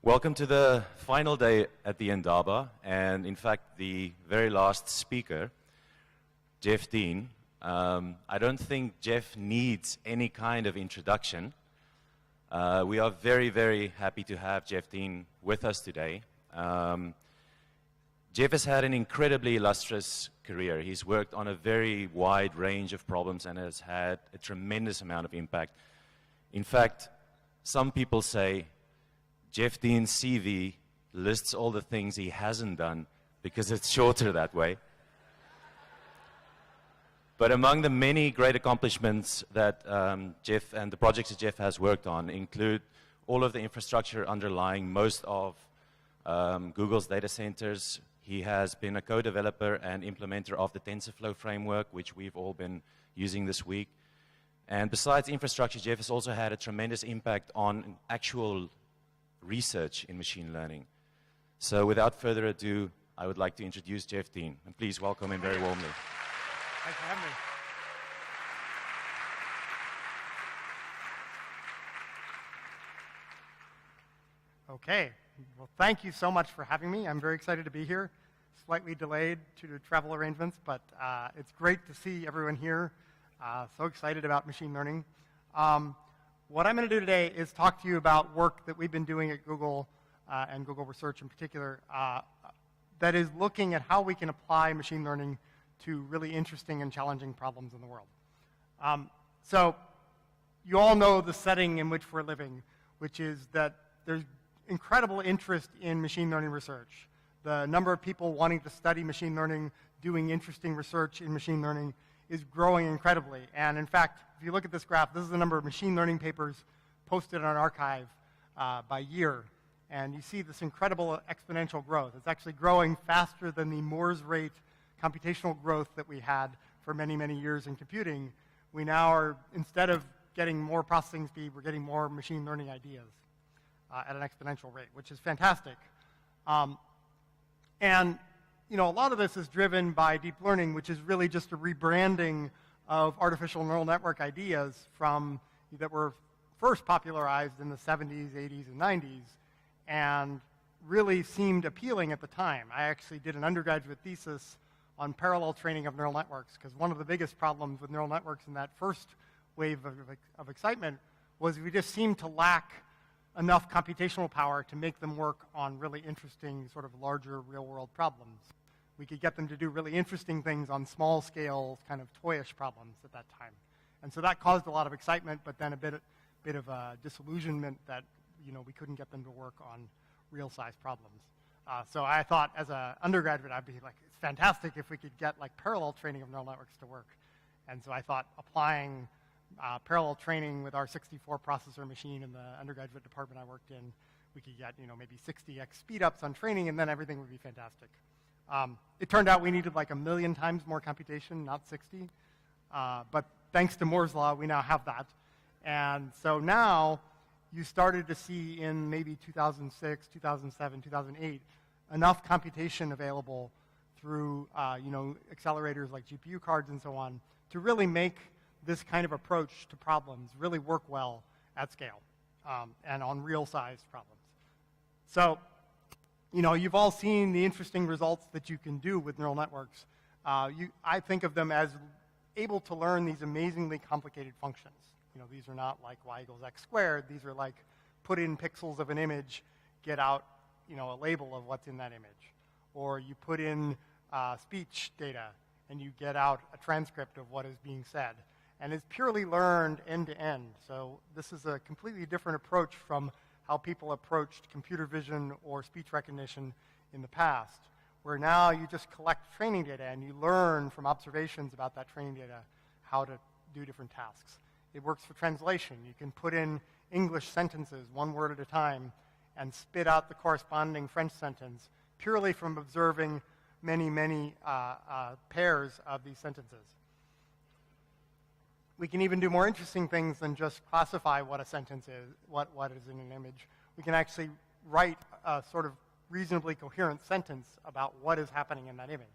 Welcome to the final day at the Indaba, and in fact, the very last speaker, Jeff Dean. I don't think Jeff needs any kind of introduction. We are very, very happy to have Jeff Dean with us today. Jeff has had an incredibly illustrious career. He's worked on a very wide range of problems and has had a tremendous amount of impact. In fact, some people say Jeff Dean's CV lists all the things he hasn't done because it's shorter that way. But among the many great accomplishments that Jeff and the projects that Jeff has worked on include all of the infrastructure underlying most of Google's data centers. He has been a co-developer and implementer of the TensorFlow framework, which we've all been using this week. And besides infrastructure, Jeff has also had a tremendous impact on actual research in machine learning. So without further ado, I would like to introduce Jeff Dean. And please welcome him very warmly. Thanks for having me. Okay. Well, thank you so much for having me. I'm very excited to be here. Slightly delayed due to travel arrangements, but it's great to see everyone here. So excited about machine learning. What I'm going to do today is talk to you about work that we've been doing at Google and Google Research in particular that is looking at how we can apply machine learning to really interesting and challenging problems in the world. So you all know the setting in which we're living, which is that there's incredible interest in machine learning research. The number of people wanting to study machine learning, doing interesting research in machine learning is growing incredibly. And in fact, if you look at this graph, this is the number of machine learning papers posted on Arxiv by year. And you see this incredible exponential growth. It's actually growing faster than the Moore's rate computational growth that we had for many, many years in computing. We now are, instead of getting more processing speed, we're getting more machine learning ideas at an exponential rate, which is fantastic. And you know, a lot of this is driven by deep learning, which is really just a rebranding of artificial neural network ideas from that were first popularized in the 70s, 80s, and 90s, and really seemed appealing at the time. I actually did an undergraduate thesis on parallel training of neural networks, because one of the biggest problems with neural networks in that first wave of excitement was we just seemed to lack enough computational power to make them work on really interesting, sort of larger real-world problems. We could get them to do really interesting things on small-scale, kind of toyish problems at that time. And so that caused a lot of excitement, but then a bit of disillusionment that we couldn't get them to work on real-size problems. So I thought, as an undergraduate, I'd be like, it's fantastic if we could get like parallel training of neural networks to work. And so I thought applying parallel training with our 64 processor machine in the undergraduate department I worked in, we could get maybe 60x speed-ups on training, and then everything would be fantastic. It turned out we needed like 1 million times more computation, not 60. But thanks to Moore's law, we now have that. And so now you started to see in maybe 2006, 2007, 2008, enough computation available through accelerators like GPU cards and so on to really make this kind of approach to problems really work well at scale and on real-sized problems. So you've all seen the interesting results that you can do with neural networks. I think of them as able to learn these amazingly complicated functions. These are not like y equals x squared. These are like put in pixels of an image, get out a label of what's in that image. Or you put in speech data, and you get out a transcript of what is being said. And it's purely learned end to end. So this is a completely different approach from how people approached computer vision or speech recognition in the past, where now you just collect training data and you learn from observations about that training data how to do different tasks. It works for translation. You can put in English sentences, one word at a time, and spit out the corresponding French sentence purely from observing many, many pairs of these sentences. We can even do more interesting things than just classify what a sentence is, what is in an image. We can actually write a sort of reasonably coherent sentence about what is happening in that image.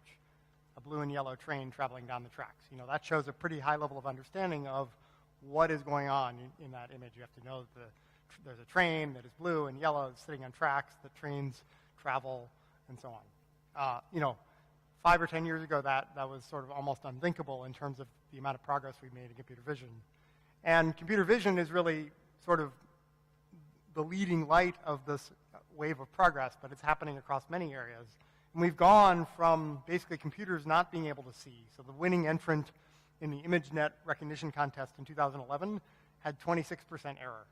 A blue and yellow train traveling down the tracks. That shows a pretty high level of understanding of what is going on in that image. You have to know the there's a train that is blue and yellow sitting on tracks that trains travel and so on. 5 or 10 years ago, that was sort of almost unthinkable in terms of the amount of progress we've made in computer vision. And computer vision is really sort of the leading light of this wave of progress, but it's happening across many areas. And we've gone from basically computers not being able to see. So the winning entrant in the ImageNet recognition contest in 2011 had 26% error.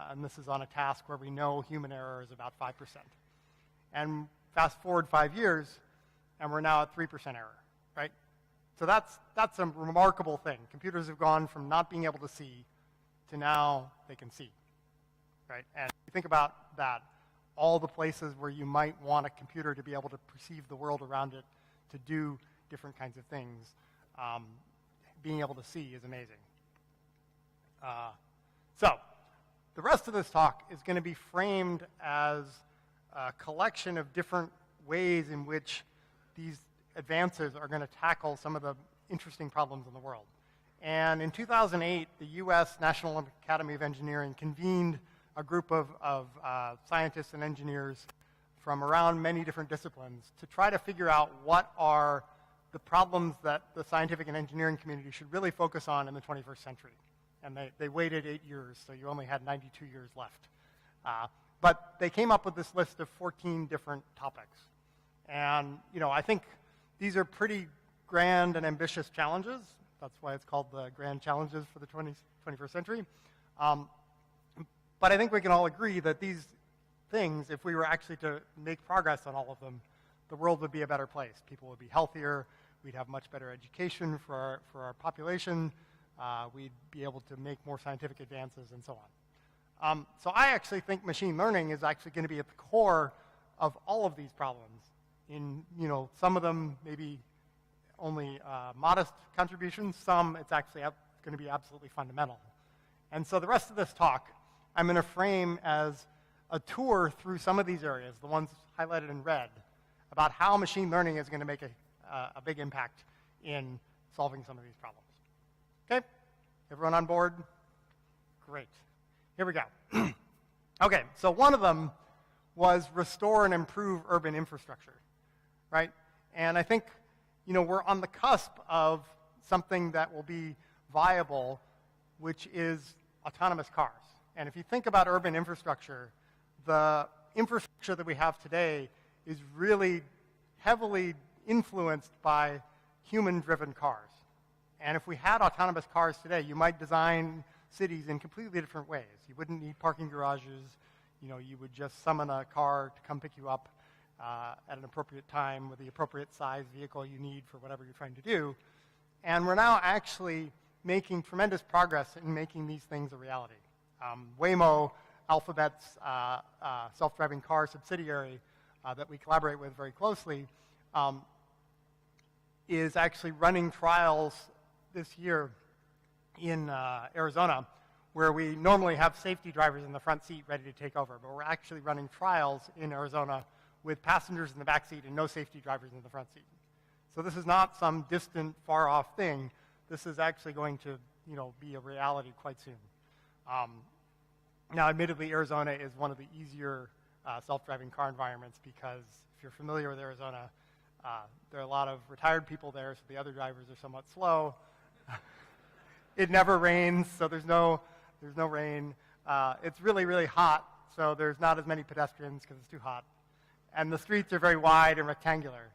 And this is on a task where we know human error is about 5%. And fast forward 5 years, and we're now at 3% error, right? So that's a remarkable thing. Computers have gone from not being able to see to now they can see, right? And if you think about that, all the places where you might want a computer to be able to perceive the world around it, to do different kinds of things, being able to see is amazing. So the rest of this talk is going to be framed as a collection of different ways in which these advances are going to tackle some of the interesting problems in the world. And in 2008, the US National Academy of Engineering convened a group of scientists and engineers from around many different disciplines to try to figure out what are the problems that the scientific and engineering community should really focus on in the 21st century. And they waited 8 years, so you only had 92 years left. But they came up with this list of 14 different topics. And I think these are pretty grand and ambitious challenges. That's why it's called the Grand Challenges for the 21st century. But I think we can all agree that these things, if we were actually to make progress on all of them, the world would be a better place. People would be healthier. We'd have much better education for our population. We'd be able to make more scientific advances and so on. So I actually think machine learning is actually going to be at the core of all of these problems. In some of them maybe only modest contributions. Some it's actually going to be absolutely fundamental. And so the rest of this talk I'm going to frame as a tour through some of these areas, the ones highlighted in red, about how machine learning is going to make a big impact in solving some of these problems. Okay? Everyone on board? Great. Here we go. Okay, so one of them was restore and improve urban infrastructure, right? And I think, we're on the cusp of something that will be viable, which is autonomous cars. And if you think about urban infrastructure, the infrastructure that we have today is really heavily influenced by human-driven cars. And if we had autonomous cars today, you might design cities in completely different ways. You wouldn't need parking garages. You would just summon a car to come pick you up at an appropriate time with the appropriate size vehicle you need for whatever you're trying to do. And we're now actually making tremendous progress in making these things a reality. Waymo, Alphabet's self-driving car subsidiary that we collaborate with very closely, is actually running trials this year in Arizona, where we normally have safety drivers in the front seat ready to take over, but we're actually running trials in Arizona with passengers in the back seat and no safety drivers in the front seat. So this is not some distant, far-off thing. This is actually going to, be a reality quite soon. Now, admittedly, Arizona is one of the easier self-driving car environments because if you're familiar with Arizona, there are a lot of retired people there, so the other drivers are somewhat slow. It never rains, so there's no rain. It's really, really hot, so there's not as many pedestrians because it's too hot. And the streets are very wide and rectangular.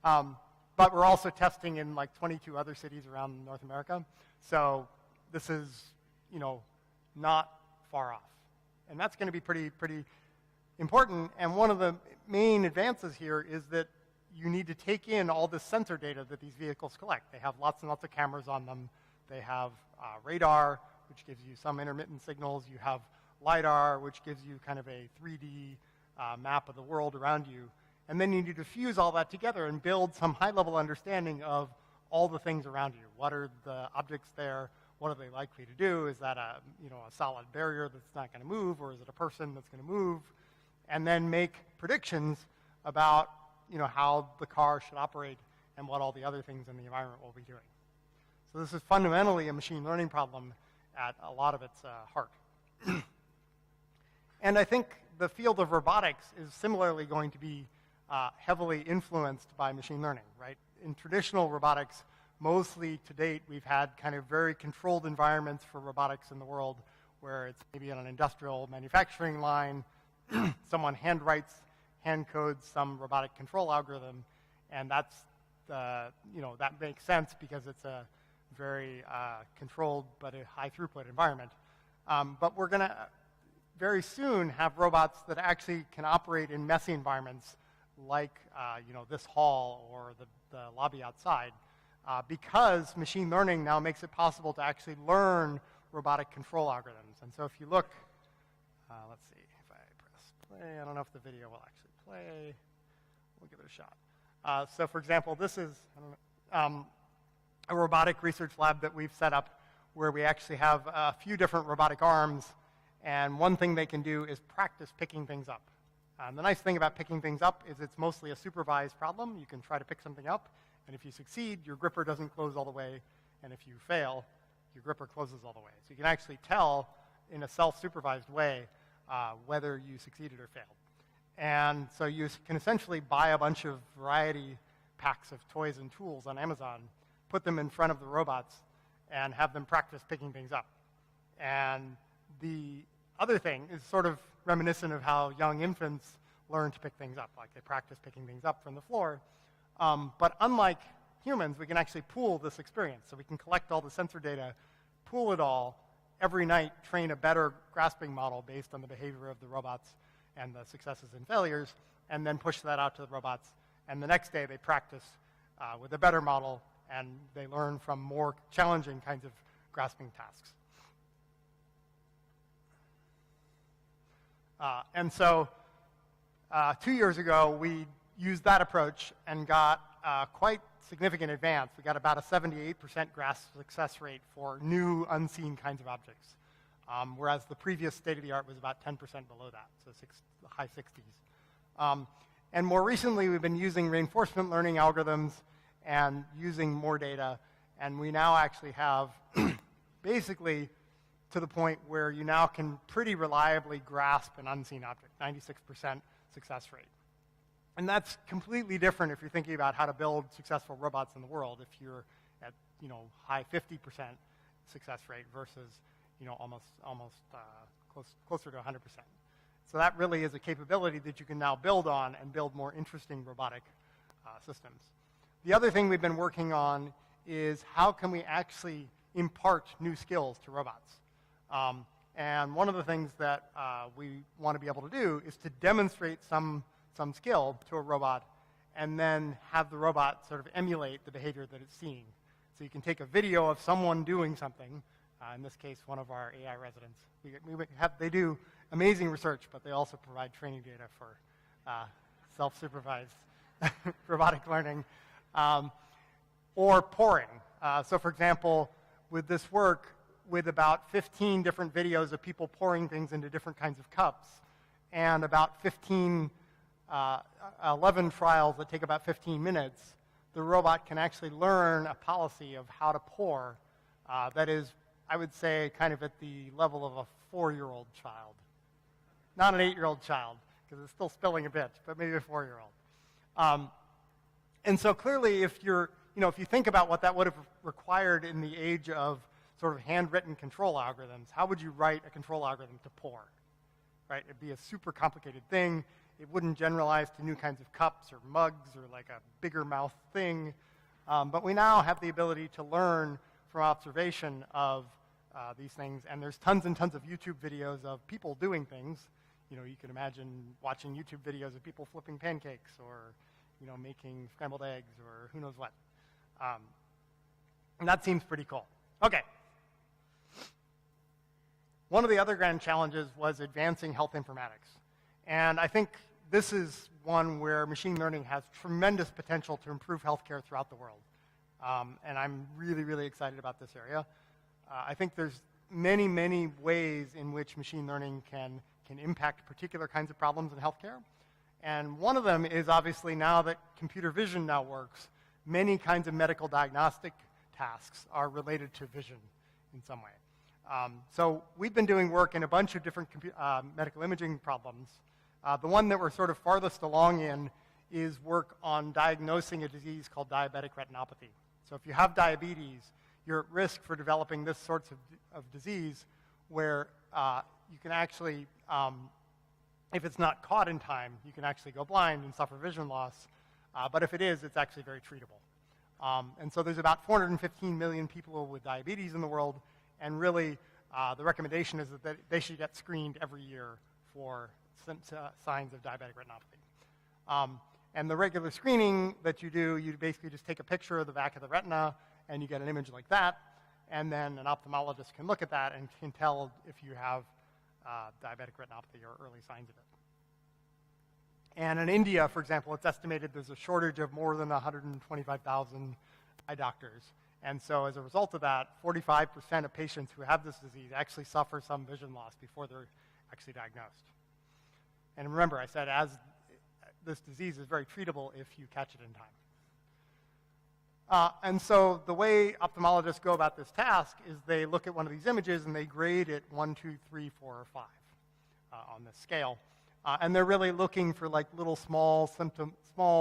But we're also testing in like 22 other cities around North America. So this is, not far off. And that's going to be pretty important. And one of the main advances here is that you need to take in all this sensor data that these vehicles collect. They have lots and lots of cameras on them. They have radar, which gives you some intermittent signals. You have LiDAR, which gives you kind of a 3D map of the world around you. And then you need to fuse all that together and build some high-level understanding of all the things around you. What are the objects there? What are they likely to do? Is that a solid barrier that's not going to move, or is it a person that's going to move? And then make predictions about how the car should operate and what all the other things in the environment will be doing. So this is fundamentally a machine learning problem at a lot of its heart. And I think the field of robotics is similarly going to be heavily influenced by machine learning, right? In traditional robotics, mostly to date, we've had kind of very controlled environments for robotics in the world where it's maybe on an industrial manufacturing line, someone hand codes some robotic control algorithm, and that's, that makes sense because it's a very controlled but a high throughput environment. But we're going to very soon have robots that actually can operate in messy environments like this hall or the lobby outside, because machine learning now makes it possible to actually learn robotic control algorithms. And so if you look, let's see, if I press play, I don't know if the video will actually play. We'll give it a shot. So for example, this is a robotic research lab that we've set up where we actually have a few different robotic arms, and one thing they can do is practice picking things up. The nice thing about picking things up is it's mostly a supervised problem. You can try to pick something up, and if you succeed, your gripper doesn't close all the way, and if you fail, your gripper closes all the way. So you can actually tell in a self-supervised way whether you succeeded or failed. And so you can essentially buy a bunch of variety packs of toys and tools on Amazon, put them in front of the robots, and have them practice picking things up. And the other thing is sort of reminiscent of how young infants learn to pick things up, like they practice picking things up from the floor. But unlike humans, we can actually pool this experience. So we can collect all the sensor data, pool it all, every night train a better grasping model based on the behavior of the robots and the successes and failures, and then push that out to the robots. And the next day they practice with a better model, and they learn from more challenging kinds of grasping tasks. And so 2 years ago, we used that approach and got quite significant advance. We got about a 78% grasp success rate for new, unseen kinds of objects, whereas the previous state-of-the-art was about 10% below that, so high 60s. And more recently, we've been using reinforcement learning algorithms and using more data, and we now actually have basically to the point where you now can pretty reliably grasp an unseen object, 96% success rate. And that's completely different if you're thinking about how to build successful robots in the world, if you're at high 50% success rate versus almost closer to 100%. So that really is a capability that you can now build on and build more interesting robotic systems. The other thing we've been working on is how can we actually impart new skills to robots. And one of the things that we want to be able to do is to demonstrate some skill to a robot and then have the robot sort of emulate the behavior that it's seeing. So you can take a video of someone doing something, in this case, one of our AI residents. They do amazing research, but they also provide training data for self-supervised robotic learning, or pouring. So for example, with this work, with about 15 different videos of people pouring things into different kinds of cups, and about 11 trials that take about 15 minutes, the robot can actually learn a policy of how to pour that is, I would say, kind of at the level of a 4-year-old child. Not an 8-year-old child, because it's still spilling a bit, but maybe a 4-year-old. And so clearly, if you think about what that would have required in the age of sort of handwritten control algorithms, how would you write a control algorithm to pour? Right? It'd be a super complicated thing. It wouldn't generalize to new kinds of cups or mugs or like a bigger mouth thing. But we now have the ability to learn from observation of these things. And there's tons and tons of YouTube videos of people doing things. You can imagine watching YouTube videos of people flipping pancakes or making scrambled eggs or who knows what. And that seems pretty cool. Okay. One of the other grand challenges was advancing health informatics. And I think this is one where machine learning has tremendous potential to improve healthcare throughout the world. And I'm really, really excited about this area. I think there's many, many ways in which machine learning can impact particular kinds of problems in healthcare. And one of them is obviously now that computer vision now works, many kinds of medical diagnostic tasks are related to vision in some way. So we've been doing work in a bunch of different medical imaging problems. The one that we're sort of farthest along in is work on diagnosing a disease called diabetic retinopathy. So if you have diabetes, you're at risk for developing this sorts of disease where you can actually, if it's not caught in time, you can actually go blind and suffer vision loss. But if it is, it's actually very treatable. And so there's about 415 million people with diabetes in the world, and really the recommendation is that they should get screened every year for signs of diabetic retinopathy. And the regular screening that you do, you basically just take a picture of the back of the retina, and you get an image like that, and then an ophthalmologist can look at that and can tell if you have diabetic retinopathy or early signs of it. And in India, for example, it's estimated there's a shortage of more than 125,000 eye doctors. And so as a result of that, 45% of patients who have this disease actually suffer some vision loss before they're actually diagnosed. And remember, I said this disease is very treatable if you catch it in time. And so the way ophthalmologists go about this task is they look at one of these images and they grade it 1, 2, 3, 4, or 5 on this scale. And they're really looking for like little small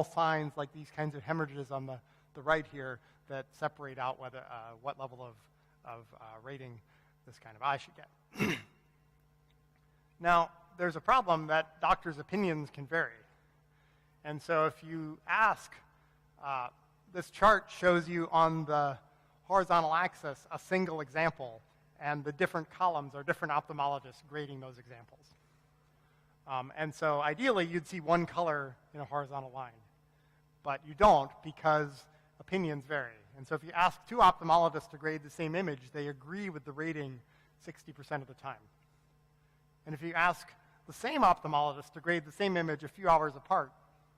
signs like these kinds of hemorrhages on the right here that separate out what level of rating this kind of eye should get. Now, there's a problem that doctors' opinions can vary. And so if you ask, this chart shows you on the horizontal axis a single example, and the different columns are different ophthalmologists grading those examples. And so ideally, you'd see one color in a horizontal line. But you don't because opinions vary. And so if you ask two ophthalmologists to grade the same image, they agree with the rating 60% of the time. And if you ask the same ophthalmologist to grade the same image a few hours apart,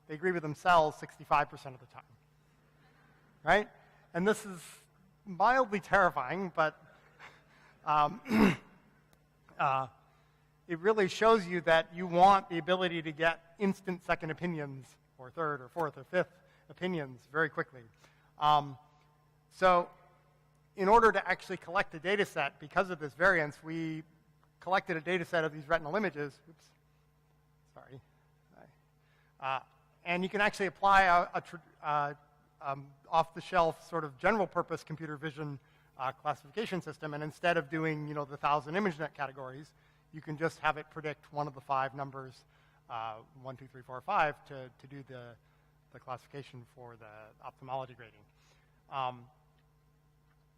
they agree with themselves 65% of the time. Right? And this is mildly terrifying, but it really shows you that you want the ability to get instant second opinions, or third, or fourth, or fifth opinions very quickly. So in order to actually collect a data set, because of this variance, we collected a data set of these retinal images. Oops. Sorry. And you can actually apply a off-the-shelf sort of general-purpose computer vision classification system, and instead of doing, the 1,000 ImageNet categories, you can just have it predict one of the 5 numbers, 1, 2, 3, 4, 5, to do the classification for the ophthalmology grading.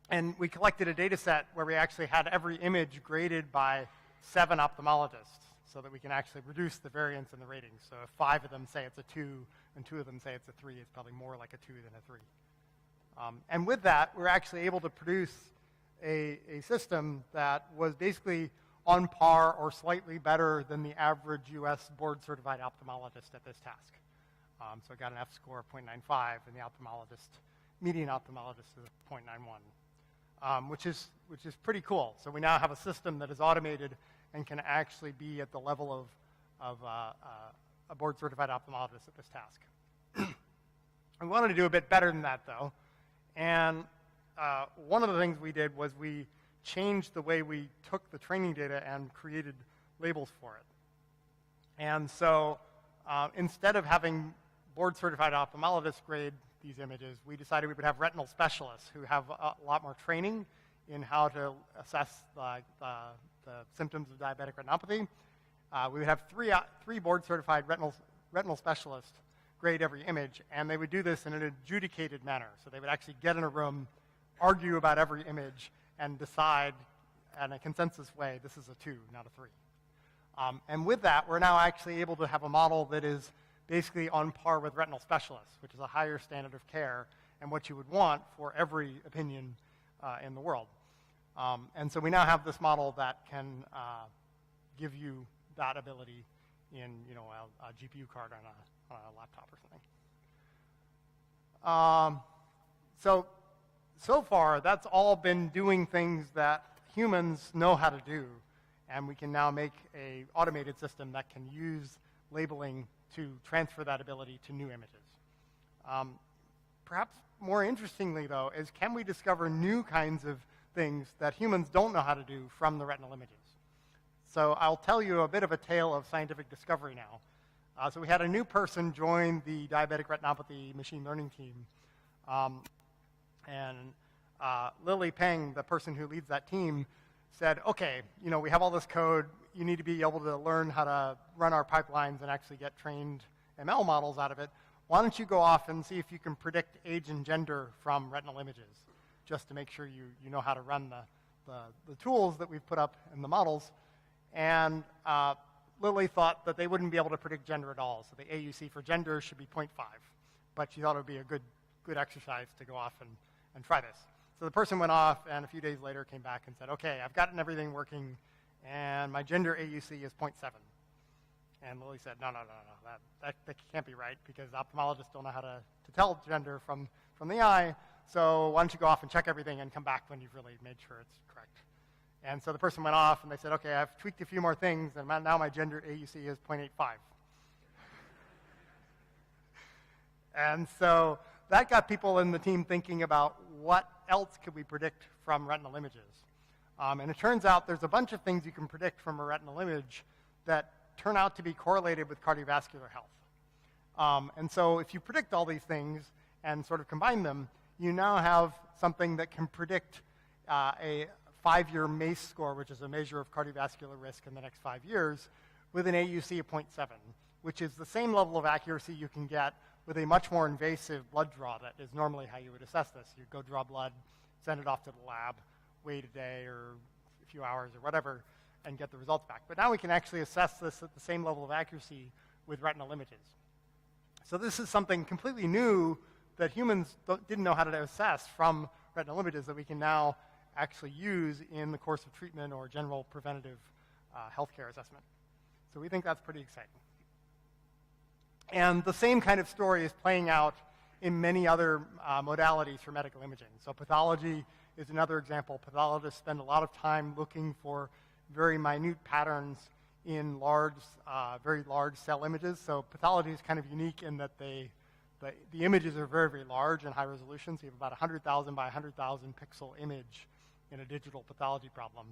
And we collected a data set where we actually had every image graded by 7 ophthalmologists so that we can actually reduce the variance in the ratings. So if 5 of them say it's a 2 and 2 of them say it's a 3, it's probably more like a 2 than a 3. And with that, we're actually able to produce a system that was basically on par or slightly better than the average US board-certified ophthalmologist at this task. So it got an F-score of 0.95, and the median ophthalmologist is 0.91, which is pretty cool. So we now have a system that is automated and can actually be at the level of a board-certified ophthalmologist at this task. I wanted to do a bit better than that, though. And one of the things we did was we changed the way we took the training data and created labels for it. And so instead of having board-certified ophthalmologists grade these images, we decided we would have retinal specialists who have a lot more training in how to assess the symptoms of diabetic retinopathy. We would have three board-certified retinal specialists grade every image, and they would do this in an adjudicated manner. So they would actually get in a room, argue about every image, and decide in a consensus way, this is a 2, not a 3. And with that, we're now actually able to have a model that is basically on par with retinal specialists, which is a higher standard of care and what you would want for every opinion in the world. And so we now have this model that can give you that ability in a GPU card on a laptop or something. So far, that's all been doing things that humans know how to do, and we can now make an automated system that can use labeling to transfer that ability to new images. Perhaps more interestingly, though, is can we discover new kinds of things that humans don't know how to do from the retinal images. So I'll tell you a bit of a tale of scientific discovery now. So we had a new person join the diabetic retinopathy machine learning team. Lily Peng, the person who leads that team, said, okay, we have all this code. You need to be able to learn how to run our pipelines and actually get trained ML models out of it. Why don't you go off and see if you can predict age and gender from retinal images, just to make sure you know how to run the tools that we've put up in the models. And Lily thought that they wouldn't be able to predict gender at all, so the AUC for gender should be 0.5. But she thought it would be a good exercise to go off and try this. So the person went off, and a few days later came back and said, okay, I've gotten everything working, and my gender AUC is 0.7. And Lily said, no, that can't be right, because ophthalmologists don't know how to tell gender from the eye, so why don't you go off and check everything and come back when you've really made sure it's correct. And so the person went off, and they said, okay, I've tweaked a few more things, and now my gender AUC is 0.85. And so that got people in the team thinking about what else could we predict from retinal images. And it turns out there's a bunch of things you can predict from a retinal image that turn out to be correlated with cardiovascular health. And so if you predict all these things and sort of combine them, you now have something that can predict a 5-year MACE score, which is a measure of cardiovascular risk in the next 5 years, with an AUC of 0.7, which is the same level of accuracy you can get with a much more invasive blood draw that is normally how you would assess this. You'd go draw blood, send it off to the lab, wait a day or a few hours or whatever, and get the results back. But now we can actually assess this at the same level of accuracy with retinal images. So this is something completely new that humans didn't know how to assess from retinal images that we can now actually use in the course of treatment or general preventative healthcare assessment. So we think that's pretty exciting. And the same kind of story is playing out in many other modalities for medical imaging. So pathology is another example. Pathologists spend a lot of time looking for very minute patterns in very large cell images. So pathology is kind of unique in that the images are very, very large and high resolution. So you have about 100,000 by 100,000 pixel image in a digital pathology problem.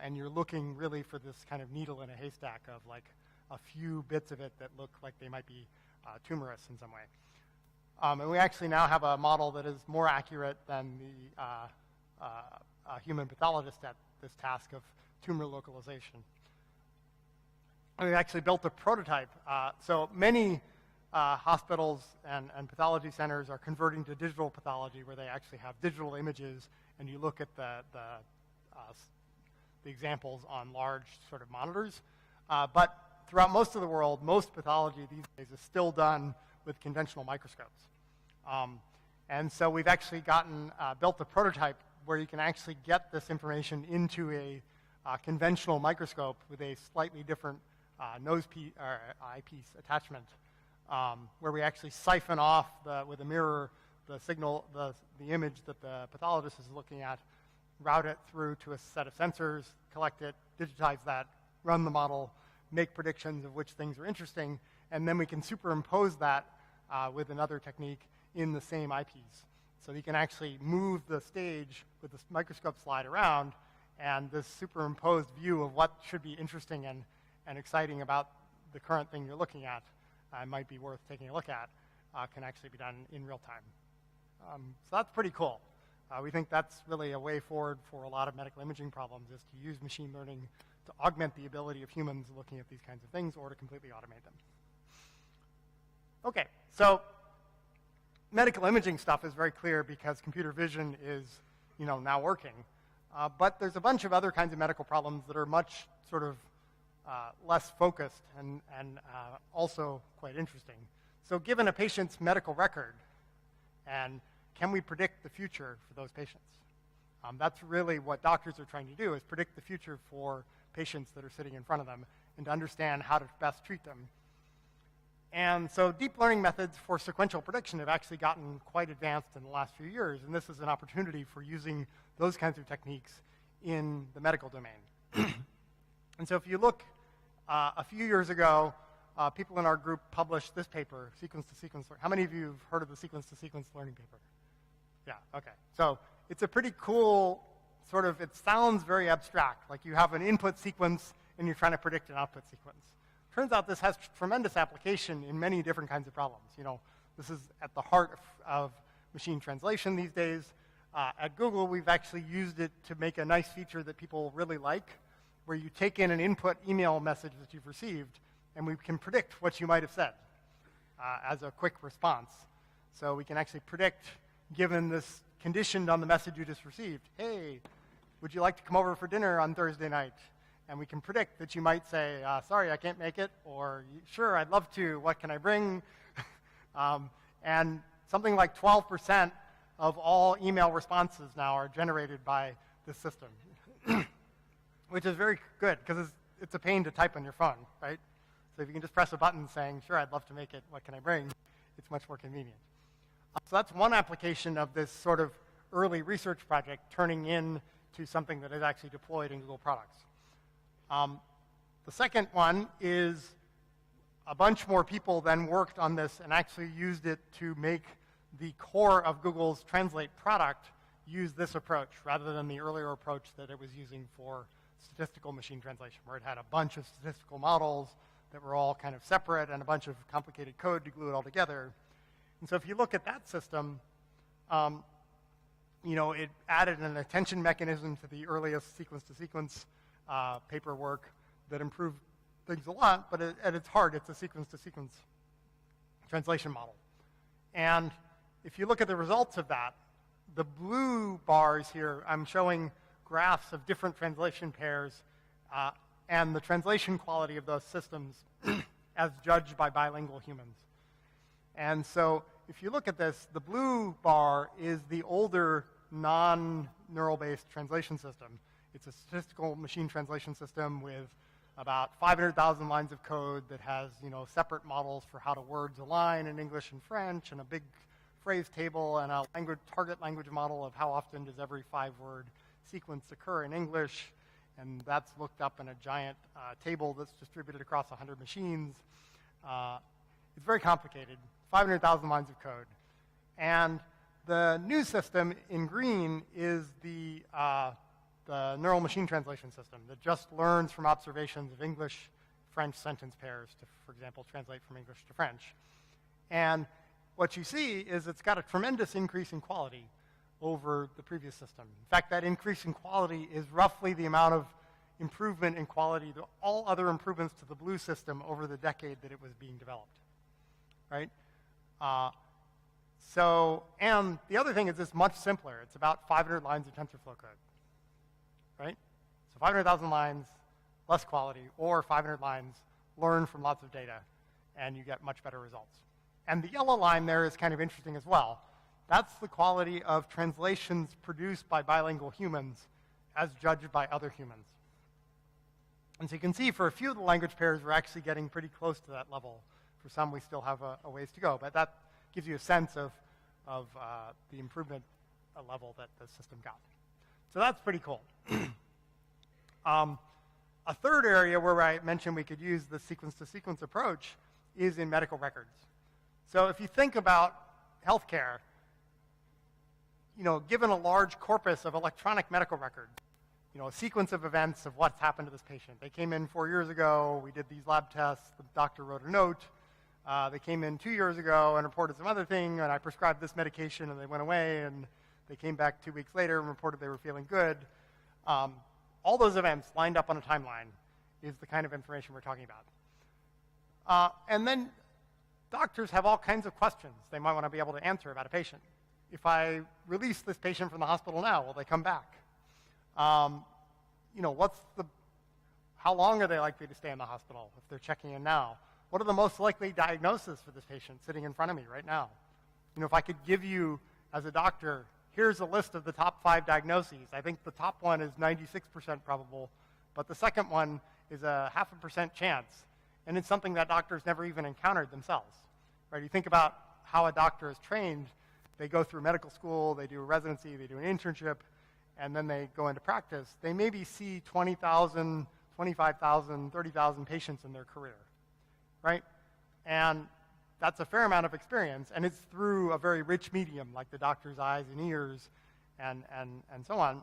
And you're looking really for this kind of needle in a haystack of like a few bits of it that look like they might be tumorous in some way. And we actually now have a model that is more accurate than the human pathologist at this task of tumor localization. And we actually built a prototype. So many hospitals and pathology centers are converting to digital pathology, where they actually have digital images, and you look at the examples on large sort of monitors. But throughout most of the world, most pathology these days is still done with conventional microscopes. And so we've actually built a prototype where you can actually get this information into a conventional microscope with a slightly different eyepiece attachment, where we actually siphon off with a mirror the signal, the image that the pathologist is looking at, route it through to a set of sensors, collect it, digitize that, run the model, make predictions of which things are interesting, and then we can superimpose that with another technique in the same eyepiece. So you can actually move the stage with the microscope slide around, and this superimposed view of what should be interesting and exciting about the current thing you're looking at might be worth taking a look at, can actually be done in real time. So that's pretty cool. We think that's really a way forward for a lot of medical imaging problems, is to use machine learning to augment the ability of humans looking at these kinds of things or to completely automate them. Okay, so medical imaging stuff is very clear because computer vision is now working. But there's a bunch of other kinds of medical problems that are much sort of less focused and also quite interesting. So given a patient's medical record, and can we predict the future for those patients? That's really what doctors are trying to do, is predict the future for patients that are sitting in front of them and to understand how to best treat them. And so deep learning methods for sequential prediction have actually gotten quite advanced in the last few years, and this is an opportunity for using those kinds of techniques in the medical domain. And so if you look a few years ago, people in our group published this paper, sequence-to-sequence learning. How many of you have heard of the sequence-to-sequence learning paper? Yeah, okay. So it's a pretty cool it sounds very abstract, like you have an input sequence and you're trying to predict an output sequence. Turns out this has tremendous application in many different kinds of problems. This is at the heart of machine translation these days. At Google, we've actually used it to make a nice feature that people really like, where you take in an input email message that you've received, and we can predict what you might have said as a quick response. So we can actually predict, given this conditioned on the message you just received, hey, would you like to come over for dinner on Thursday night? And we can predict that you might say, sorry, I can't make it, or sure, I'd love to, what can I bring? And something like 12% of all email responses now are generated by this system, which is very good, because it's a pain to type on your phone, right? So if you can just press a button saying, sure, I'd love to make it, what can I bring? It's much more convenient. So that's one application of this sort of early research project turning into something that is actually deployed in Google products. The second one is a bunch more people then worked on this and actually used it to make the core of Google's Translate product use this approach rather than the earlier approach that it was using for statistical machine translation, where it had a bunch of statistical models that were all kind of separate and a bunch of complicated code to glue it all together. And so if you look at that system, it added an attention mechanism to the earliest sequence-to-sequence paperwork that improved things a lot, but at its heart, it's a sequence-to-sequence translation model. And if you look at the results of that, the blue bars here, I'm showing graphs of different translation pairs and the translation quality of those systems as judged by bilingual humans. And so if you look at this, the blue bar is the older non-neural-based translation system. It's a statistical machine translation system with about 500,000 lines of code that has, separate models for how words align in English and French, and a big phrase table, and a target language model of how often does every 5-word sequence occur in English, and that's looked up in a giant table that's distributed across 100 machines. It's very complicated, 500,000 lines of code. And the new system in green is the neural machine translation system that just learns from observations of English-French sentence pairs to, for example, translate from English to French. And what you see is it's got a tremendous increase in quality over the previous system. In fact, that increase in quality is roughly the amount of improvement in quality to all other improvements to the blue system over the decade that it was being developed, right? And the other thing is it's much simpler. It's about 500 lines of TensorFlow code, right? So 500,000 lines, less quality, or 500 lines, learn from lots of data, and you get much better results. And the yellow line there is kind of interesting as well. That's the quality of translations produced by bilingual humans as judged by other humans. And so you can see for a few of the language pairs, we're actually getting pretty close to that level. For some, we still have a ways to go. But that gives you a sense of the improvement level that the system got. So that's pretty cool. A third area where I mentioned we could use the sequence-to-sequence approach is in medical records. So if you think about healthcare, given a large corpus of electronic medical records, a sequence of events of what's happened to this patient. They came in 4 years ago. We did these lab tests. The doctor wrote a note. They came in 2 years ago and reported some other thing, and I prescribed this medication, and they went away, and they came back 2 weeks later and reported they were feeling good. All those events lined up on a timeline is the kind of information we're talking about. And then doctors have all kinds of questions they might want to be able to answer about a patient. If I release this patient from the hospital now, will they come back? How long are they likely to stay in the hospital if they're checking in now? What are the most likely diagnoses for this patient sitting in front of me right now? If I could give you, as a doctor, here's a list of the top 5 diagnoses. I think the top one is 96% probable, but the second one is a 0.5% chance, and it's something that doctors never even encountered themselves. Right? You think about how a doctor is trained. They go through medical school, they do a residency, they do an internship, and then they go into practice. They maybe see 20,000, 25,000, 30,000 patients in their career, right? And that's a fair amount of experience, and it's through a very rich medium, like the doctor's eyes and ears and so on.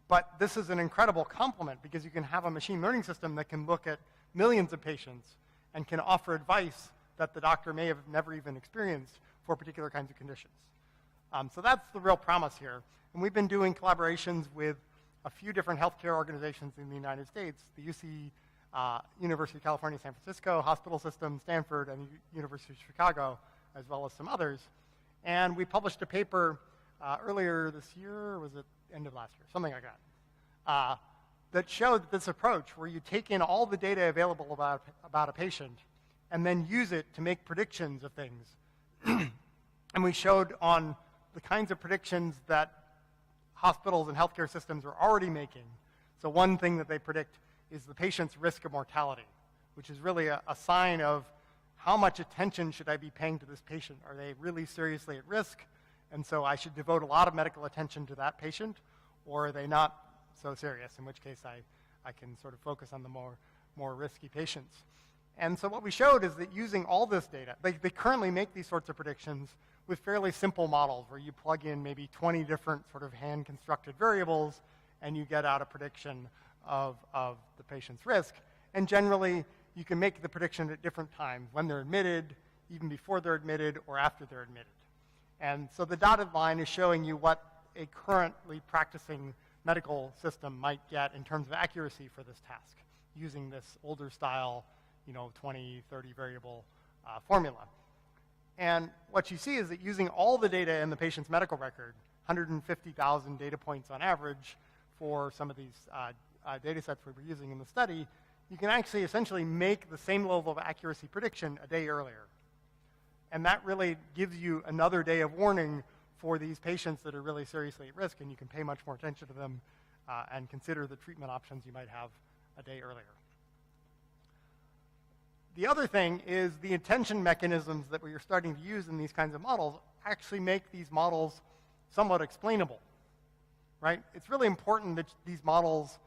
But this is an incredible complement because you can have a machine learning system that can look at millions of patients and can offer advice that the doctor may have never even experienced for particular kinds of conditions. So that's the real promise here. And we've been doing collaborations with a few different healthcare organizations in the United States, the UC, University of California, San Francisco, Hospital System, Stanford, and the University of Chicago, as well as some others. And we published a paper earlier this year, or was it end of last year, something like that, that showed that this approach, where you take in all the data available about a patient and then use it to make predictions of things. And we showed on the kinds of predictions that hospitals and healthcare systems are already making. So one thing that they predict is the patient's risk of mortality, which is really a sign of how much attention should I be paying to this patient? Are they really seriously at risk? And so I should devote a lot of medical attention to that patient, or are they not so serious, in which case I can sort of focus on the more risky patients. And so what we showed is that using all this data, they currently make these sorts of predictions with fairly simple models where you plug in maybe 20 different sort of hand-constructed variables and you get out a prediction of the patient's risk. And generally, you can make the prediction at different times, when they're admitted, even before they're admitted, or after they're admitted. And so the dotted line is showing you what a currently practicing medical system might get in terms of accuracy for this task, using this older style, 20, 30 variable formula. And what you see is that using all the data in the patient's medical record, 150,000 data points on average for some of these data sets we were using in the study, you can actually essentially make the same level of accuracy prediction a day earlier. And that really gives you another day of warning for these patients that are really seriously at risk, and you can pay much more attention to them and consider the treatment options you might have a day earlier. The other thing is the attention mechanisms that we are starting to use in these kinds of models actually make these models somewhat explainable, right? It's really important that these models,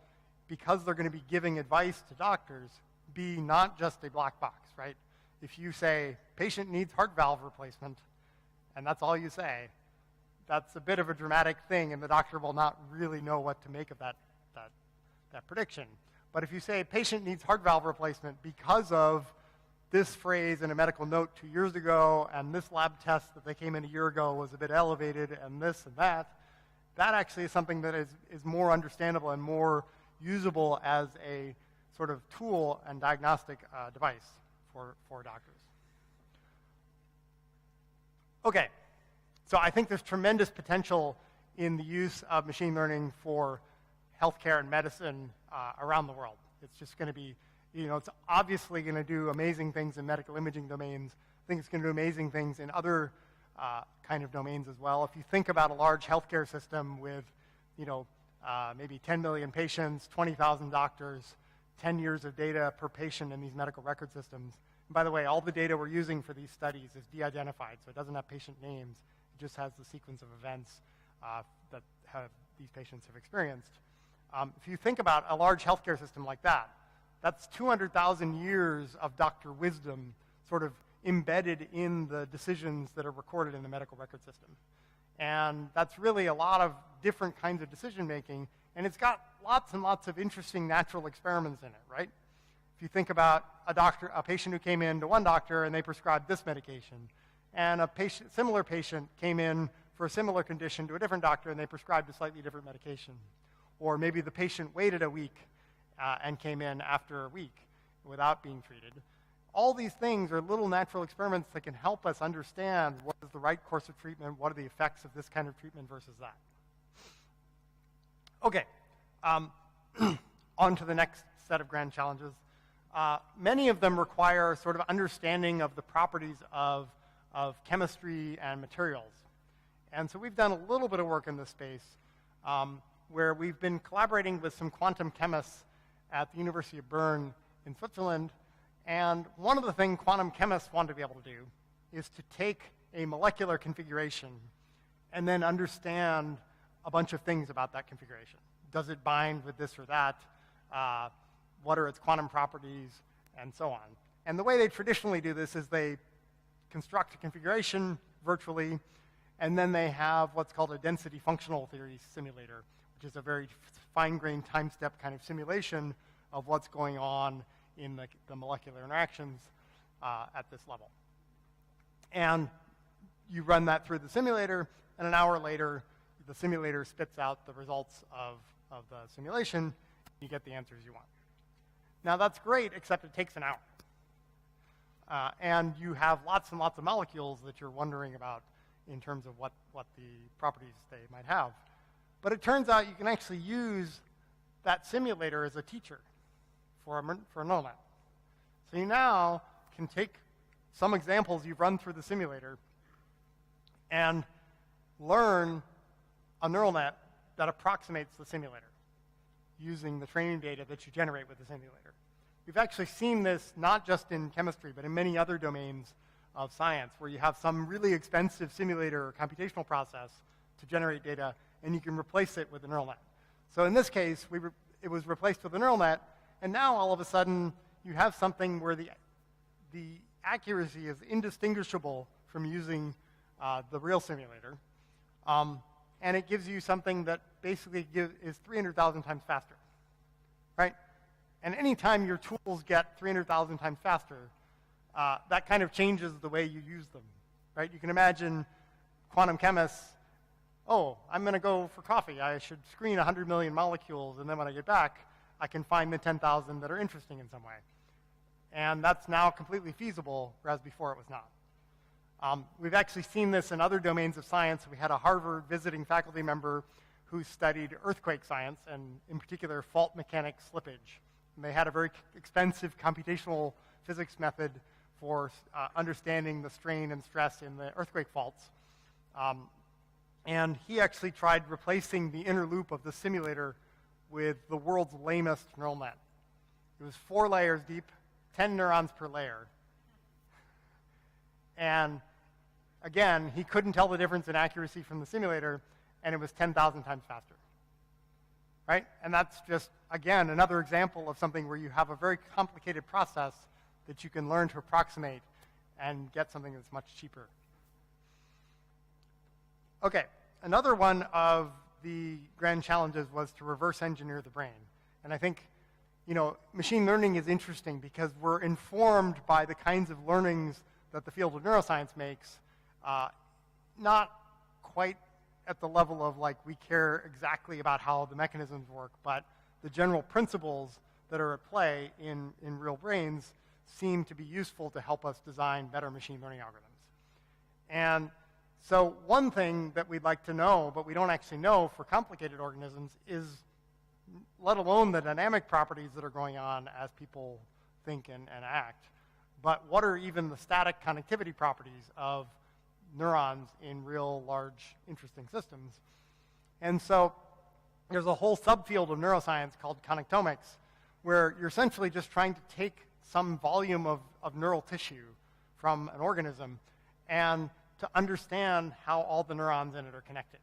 because they're going to be giving advice to doctors, be not just a black box, right? If you say, patient needs heart valve replacement, and that's all you say, that's a bit of a dramatic thing, and the doctor will not really know what to make of that prediction. But if you say, patient needs heart valve replacement because of this phrase in a medical note 2 years ago, and this lab test that they came in a year ago was a bit elevated, and this and that actually is something that is more understandable and more usable as a sort of tool and diagnostic device for doctors. Okay, so I think there's tremendous potential in the use of machine learning for healthcare and medicine around the world. It's just going to be, it's obviously going to do amazing things in medical imaging domains. I think it's going to do amazing things in other kind of domains as well. If you think about a large healthcare system with, maybe 10 million patients, 20,000 doctors, 10 years of data per patient in these medical record systems. And by the way, all the data we're using for these studies is de-identified, so it doesn't have patient names. It just has the sequence of events that these patients have experienced. If you think about a large healthcare system like that, that's 200,000 years of doctor wisdom sort of embedded in the decisions that are recorded in the medical record system. And that's really a lot of different kinds of decision-making, and it's got lots and lots of interesting natural experiments in it, right? If you think about a patient who came in to one doctor and they prescribed this medication, and a similar patient came in for a similar condition to a different doctor and they prescribed a slightly different medication. Or maybe the patient waited a week and came in after a week without being treated. All these things are little natural experiments that can help us understand what is the right course of treatment, what are the effects of this kind of treatment versus that. Okay, on to the next set of grand challenges. Many of them require sort of understanding of the properties of chemistry and materials. And so we've done a little bit of work in this space where we've been collaborating with some quantum chemists at the University of Bern in Switzerland. And one of the things quantum chemists want to be able to do is to take a molecular configuration and then understand a bunch of things about that configuration. Does it bind with this or that? What are its quantum properties? And so on. And the way they traditionally do this is they construct a configuration virtually, And then they have what's called a density functional theory simulator, which is a very fine-grained time-step kind of simulation of what's going on in the molecular interactions at this level. And you run that through the simulator, and an hour later, the simulator spits out the results of the simulation. You get the answers you want. Now, that's great, except it takes an hour. And you have lots and lots of molecules that you're wondering about in terms of what the properties they might have. But it turns out you can actually use that simulator as a teacher for a neural net. So you now can take some examples you've run through the simulator and learn a neural net that approximates the simulator using the training data that you generate with the simulator. We've actually seen this not just in chemistry, but in many other domains of science, where you have some really expensive simulator or computational process to generate data, and you can replace it with a neural net. So in this case, it was replaced with a neural net, and now all of a sudden you have something where the accuracy is indistinguishable from using the real simulator, and it gives you something that basically is 300,000 times faster, right? And anytime your tools get 300,000 times faster, that kind of changes the way you use them, right? You can imagine quantum chemists, oh, I'm going to go for coffee. I should screen 100 million molecules, and then when I get back, I can find the 10,000 that are interesting in some way. And that's now completely feasible, whereas before it was not. We've actually seen this in other domains of science. We had a Harvard visiting faculty member who studied earthquake science, and in particular, fault mechanics slippage. And they had a very expensive computational physics method for understanding the strain and stress in the earthquake faults. And he actually tried replacing the inner loop of the simulator with the world's lamest neural net. It was 4 layers deep, 10 neurons per layer. And again, he couldn't tell the difference in accuracy from the simulator, and it was 10,000 times faster, right? And that's just, again, another example of something where you have a very complicated process that you can learn to approximate and get something that's much cheaper. Okay, another one of the grand challenges was to reverse engineer the brain. And I think, machine learning is interesting because we're informed by the kinds of learnings that the field of neuroscience makes, not quite at the level of we care exactly about how the mechanisms work, but the general principles that are at play in real brains seem to be useful to help us design better machine learning algorithms. And so one thing that we'd like to know, but we don't actually know for complicated organisms, is let alone the dynamic properties that are going on as people think and act, but what are even the static connectivity properties of neurons in real large interesting systems. And so there's a whole subfield of neuroscience called Connectomics, where you're essentially just trying to take some volume of neural tissue from an organism and to understand how all the neurons in it are connected.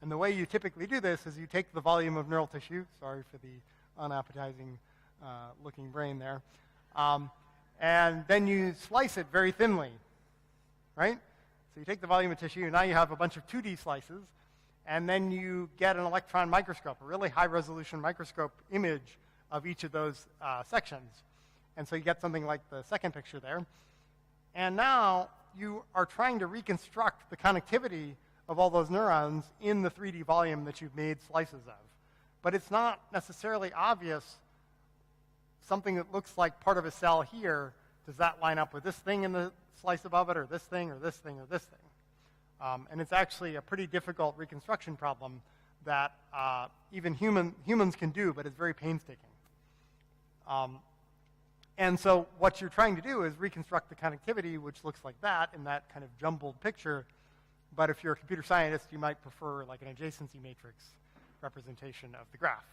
And the way you typically do this is you take the volume of neural tissue, sorry for the unappetizing looking brain there, and then you slice it very thinly, right? So you take the volume of tissue, and now you have a bunch of 2D slices, and then you get an electron microscope, a really high-resolution microscope image of each of those sections. And so you get something like the second picture there. And now you are trying to reconstruct the connectivity of all those neurons in the 3D volume that you've made slices of. But it's not necessarily obvious something that looks like part of a cell here, does that line up with this thing in the slice above it, or this thing, or this thing, or this thing? And it's actually a pretty difficult reconstruction problem that even humans can do, but it's very painstaking. And so what you're trying to do is reconstruct the connectivity, which looks like that in that kind of jumbled picture. But if you're a computer scientist, you might prefer like an adjacency matrix representation of the graph.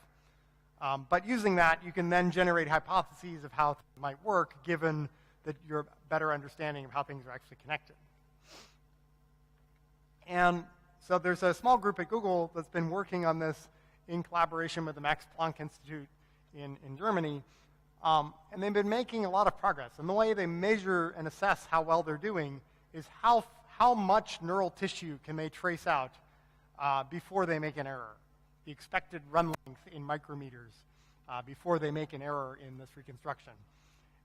But using that, you can then generate hypotheses of how things might work, given that your better understanding of how things are actually connected. And so there's a small group at Google that's been working on this in collaboration with the Max Planck Institute in Germany. And they've been making a lot of progress. And the way they measure and assess how well they're doing is how how much neural tissue can they trace out before they make an error, the expected run length in micrometers before they make an error in this reconstruction.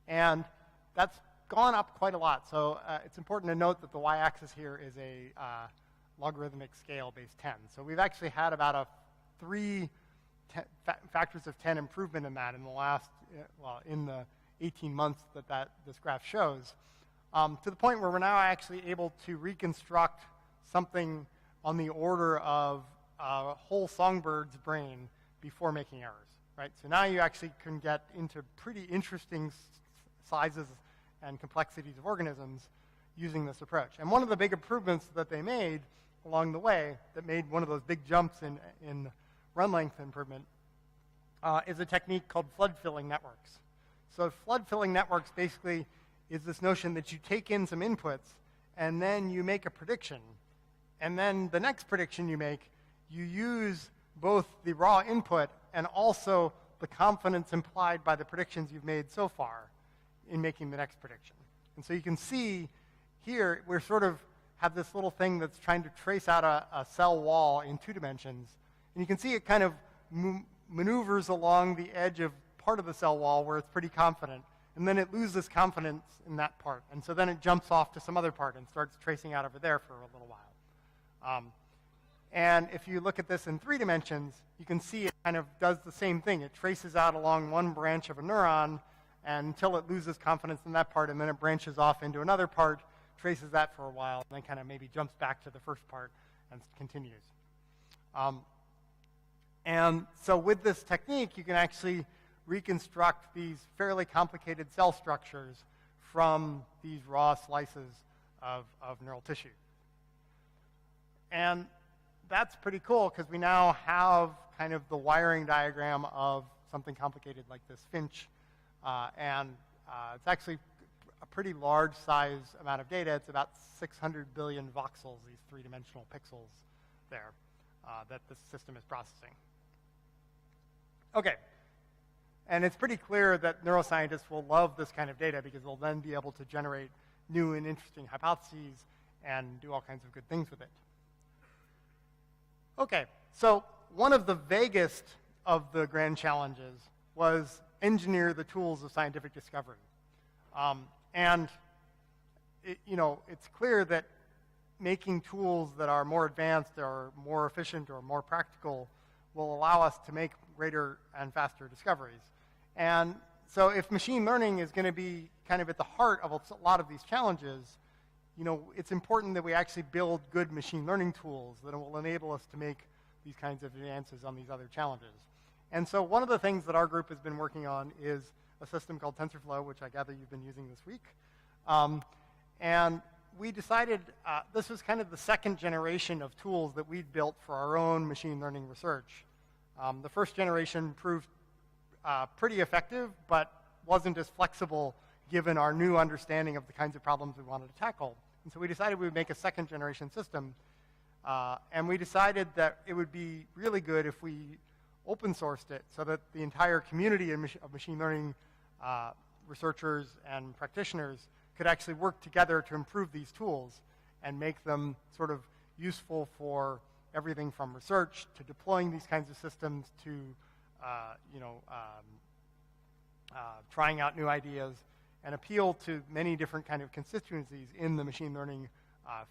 And that's gone up quite a lot. So it's important to note that the y-axis here is a logarithmic scale base 10. So we've actually had about a 3 factors of 10 improvement in that in the last, in the 18 months that this graph shows, to the point where we're now actually able to reconstruct something on the order of a whole songbird's brain before making errors, right? So now you actually can get into pretty interesting sizes and complexities of organisms using this approach. And one of the big improvements that they made along the way that made one of those big jumps in run length improvement is a technique called flood-filling networks. So flood-filling networks basically is this notion that you take in some inputs and then you make a prediction. And then the next prediction you make, you use both the raw input and also the confidence implied by the predictions you've made so far in making the next prediction. And so you can see here, we're sort of have this little thing that's trying to trace out a cell wall in 2 dimensions. And you can see it kind of maneuvers along the edge of part of the cell wall where it's pretty confident. And then it loses confidence in that part. And so then it jumps off to some other part and starts tracing out over there for a little while. And if you look at this in 3 dimensions, you can see it kind of does the same thing. It traces out along one branch of a neuron until it loses confidence in that part, and then it branches off into another part, traces that for a while, and then kind of maybe jumps back to the first part and continues. And so with this technique, you can actually reconstruct these fairly complicated cell structures from these raw slices of neural tissue. And that's pretty cool because we now have kind of the wiring diagram of something complicated like this finch. It's actually a pretty large size amount of data. It's about 600 billion voxels, these 3-dimensional pixels there, that the system is processing. Okay. And it's pretty clear that neuroscientists will love this kind of data because they'll then be able to generate new and interesting hypotheses and do all kinds of good things with it. Okay, so one of the vaguest of the grand challenges was engineer the tools of scientific discovery. It's clear that making tools that are more advanced or more efficient or more practical will allow us to make greater and faster discoveries. And so if machine learning is going to be kind of at the heart of a lot of these challenges, it's important that we actually build good machine learning tools that will enable us to make these kinds of advances on these other challenges. And so one of the things that our group has been working on is a system called TensorFlow, which I gather you've been using this week. And we decided this was kind of the second generation of tools that we'd built for our own machine learning research. The first generation proved pretty effective, but wasn't as flexible given our new understanding of the kinds of problems we wanted to tackle. And so we decided we would make a second generation system. And we decided that it would be really good if we open sourced it so that the entire community of machine learning researchers and practitioners could actually work together to improve these tools and make them sort of useful for everything from research to deploying these kinds of systems to trying out new ideas and appeal to many different kind of constituencies in the machine learning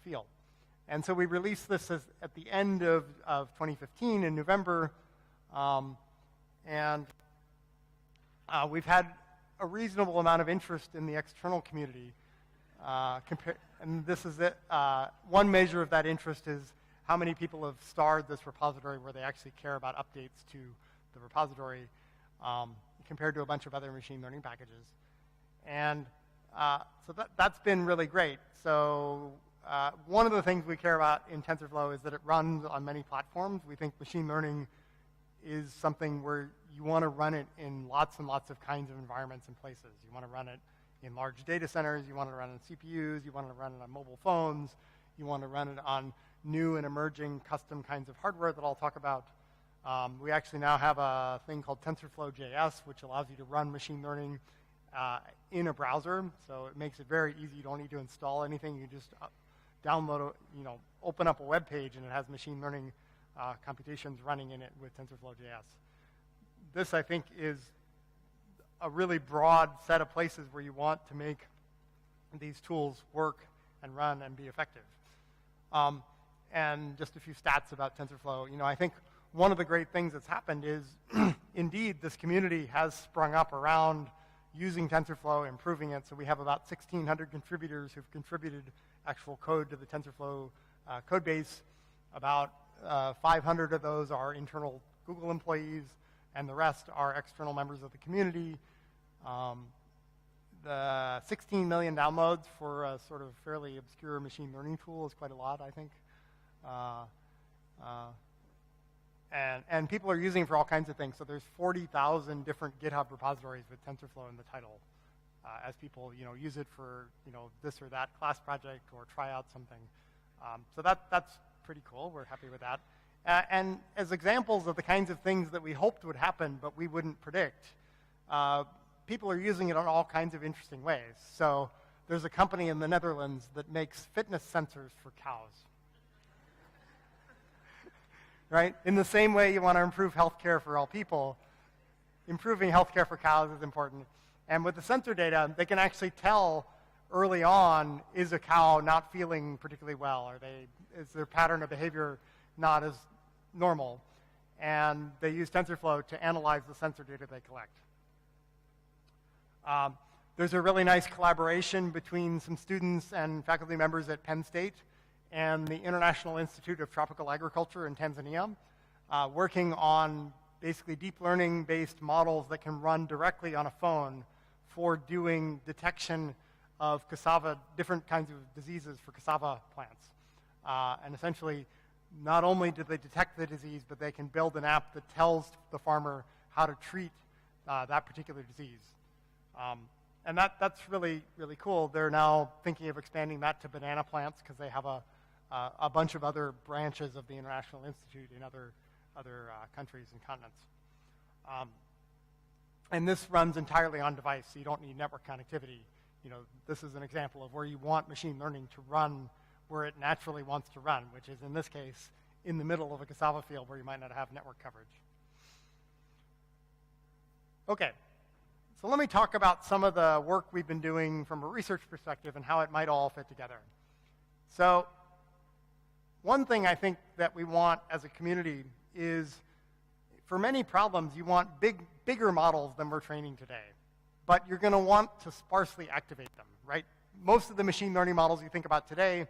field. And so we released this at the end of 2015 in November. We've had a reasonable amount of interest in the external community. And this is it. One measure of that interest is how many people have starred this repository where they actually care about updates to the repository compared to a bunch of other machine learning packages. And so that's been really great. So one of the things we care about in TensorFlow is that it runs on many platforms. We think machine learning is something where you want to run it in lots and lots of kinds of environments and places. You want to run it in large data centers. You want to run it on CPUs. You want to run it on mobile phones. You want to run it on new and emerging custom kinds of hardware that I'll talk about. We actually now have a thing called TensorFlow.js, which allows you to run machine learning in a browser. So it makes it very easy. You don't need to install anything. You just download, open up a web page and it has machine learning computations running in it with TensorFlow.js. This, I think, is a really broad set of places where you want to make these tools work and run and be effective. And just a few stats about TensorFlow. I think one of the great things that's happened is, indeed, this community has sprung up around using TensorFlow, improving it. So we have about 1,600 contributors who've contributed actual code to the TensorFlow code base. About 500 of those are internal Google employees, and the rest are external members of the community. The 16 million downloads for a sort of fairly obscure machine learning tool is quite a lot, I think. And people are using it for all kinds of things. So there's 40,000 different GitHub repositories with TensorFlow in the title, as people use it for this or that class project or try out something. So that's pretty cool. We're happy with that. And as examples of the kinds of things that we hoped would happen but we wouldn't predict, people are using it in all kinds of interesting ways. So there's a company in the Netherlands that makes fitness sensors for cows. Right? In the same way you want to improve healthcare for all people, improving healthcare for cows is important. And with the sensor data, they can actually tell early on, is a cow not feeling particularly well? Is their pattern of behavior not as normal? And they use TensorFlow to analyze the sensor data they collect. There's a really nice collaboration between some students and faculty members at Penn State and the International Institute of Tropical Agriculture in Tanzania, working on basically deep learning-based models that can run directly on a phone for doing detection of cassava, different kinds of diseases for cassava plants. And essentially, not only do they detect the disease, but they can build an app that tells the farmer how to treat that particular disease. And that's really, really cool. They're now thinking of expanding that to banana plants because they have a bunch of other branches of the International Institute in other countries and continents. And this runs entirely on device, so you don't need network connectivity. This is an example of where you want machine learning to run where it naturally wants to run, which is, in this case, in the middle of a cassava field where you might not have network coverage. Okay, so let me talk about some of the work we've been doing from a research perspective and how it might all fit together. So one thing I think that we want as a community is, for many problems, you want bigger models than we're training today. But you're going to want to sparsely activate them, right? Most of the machine learning models you think about today,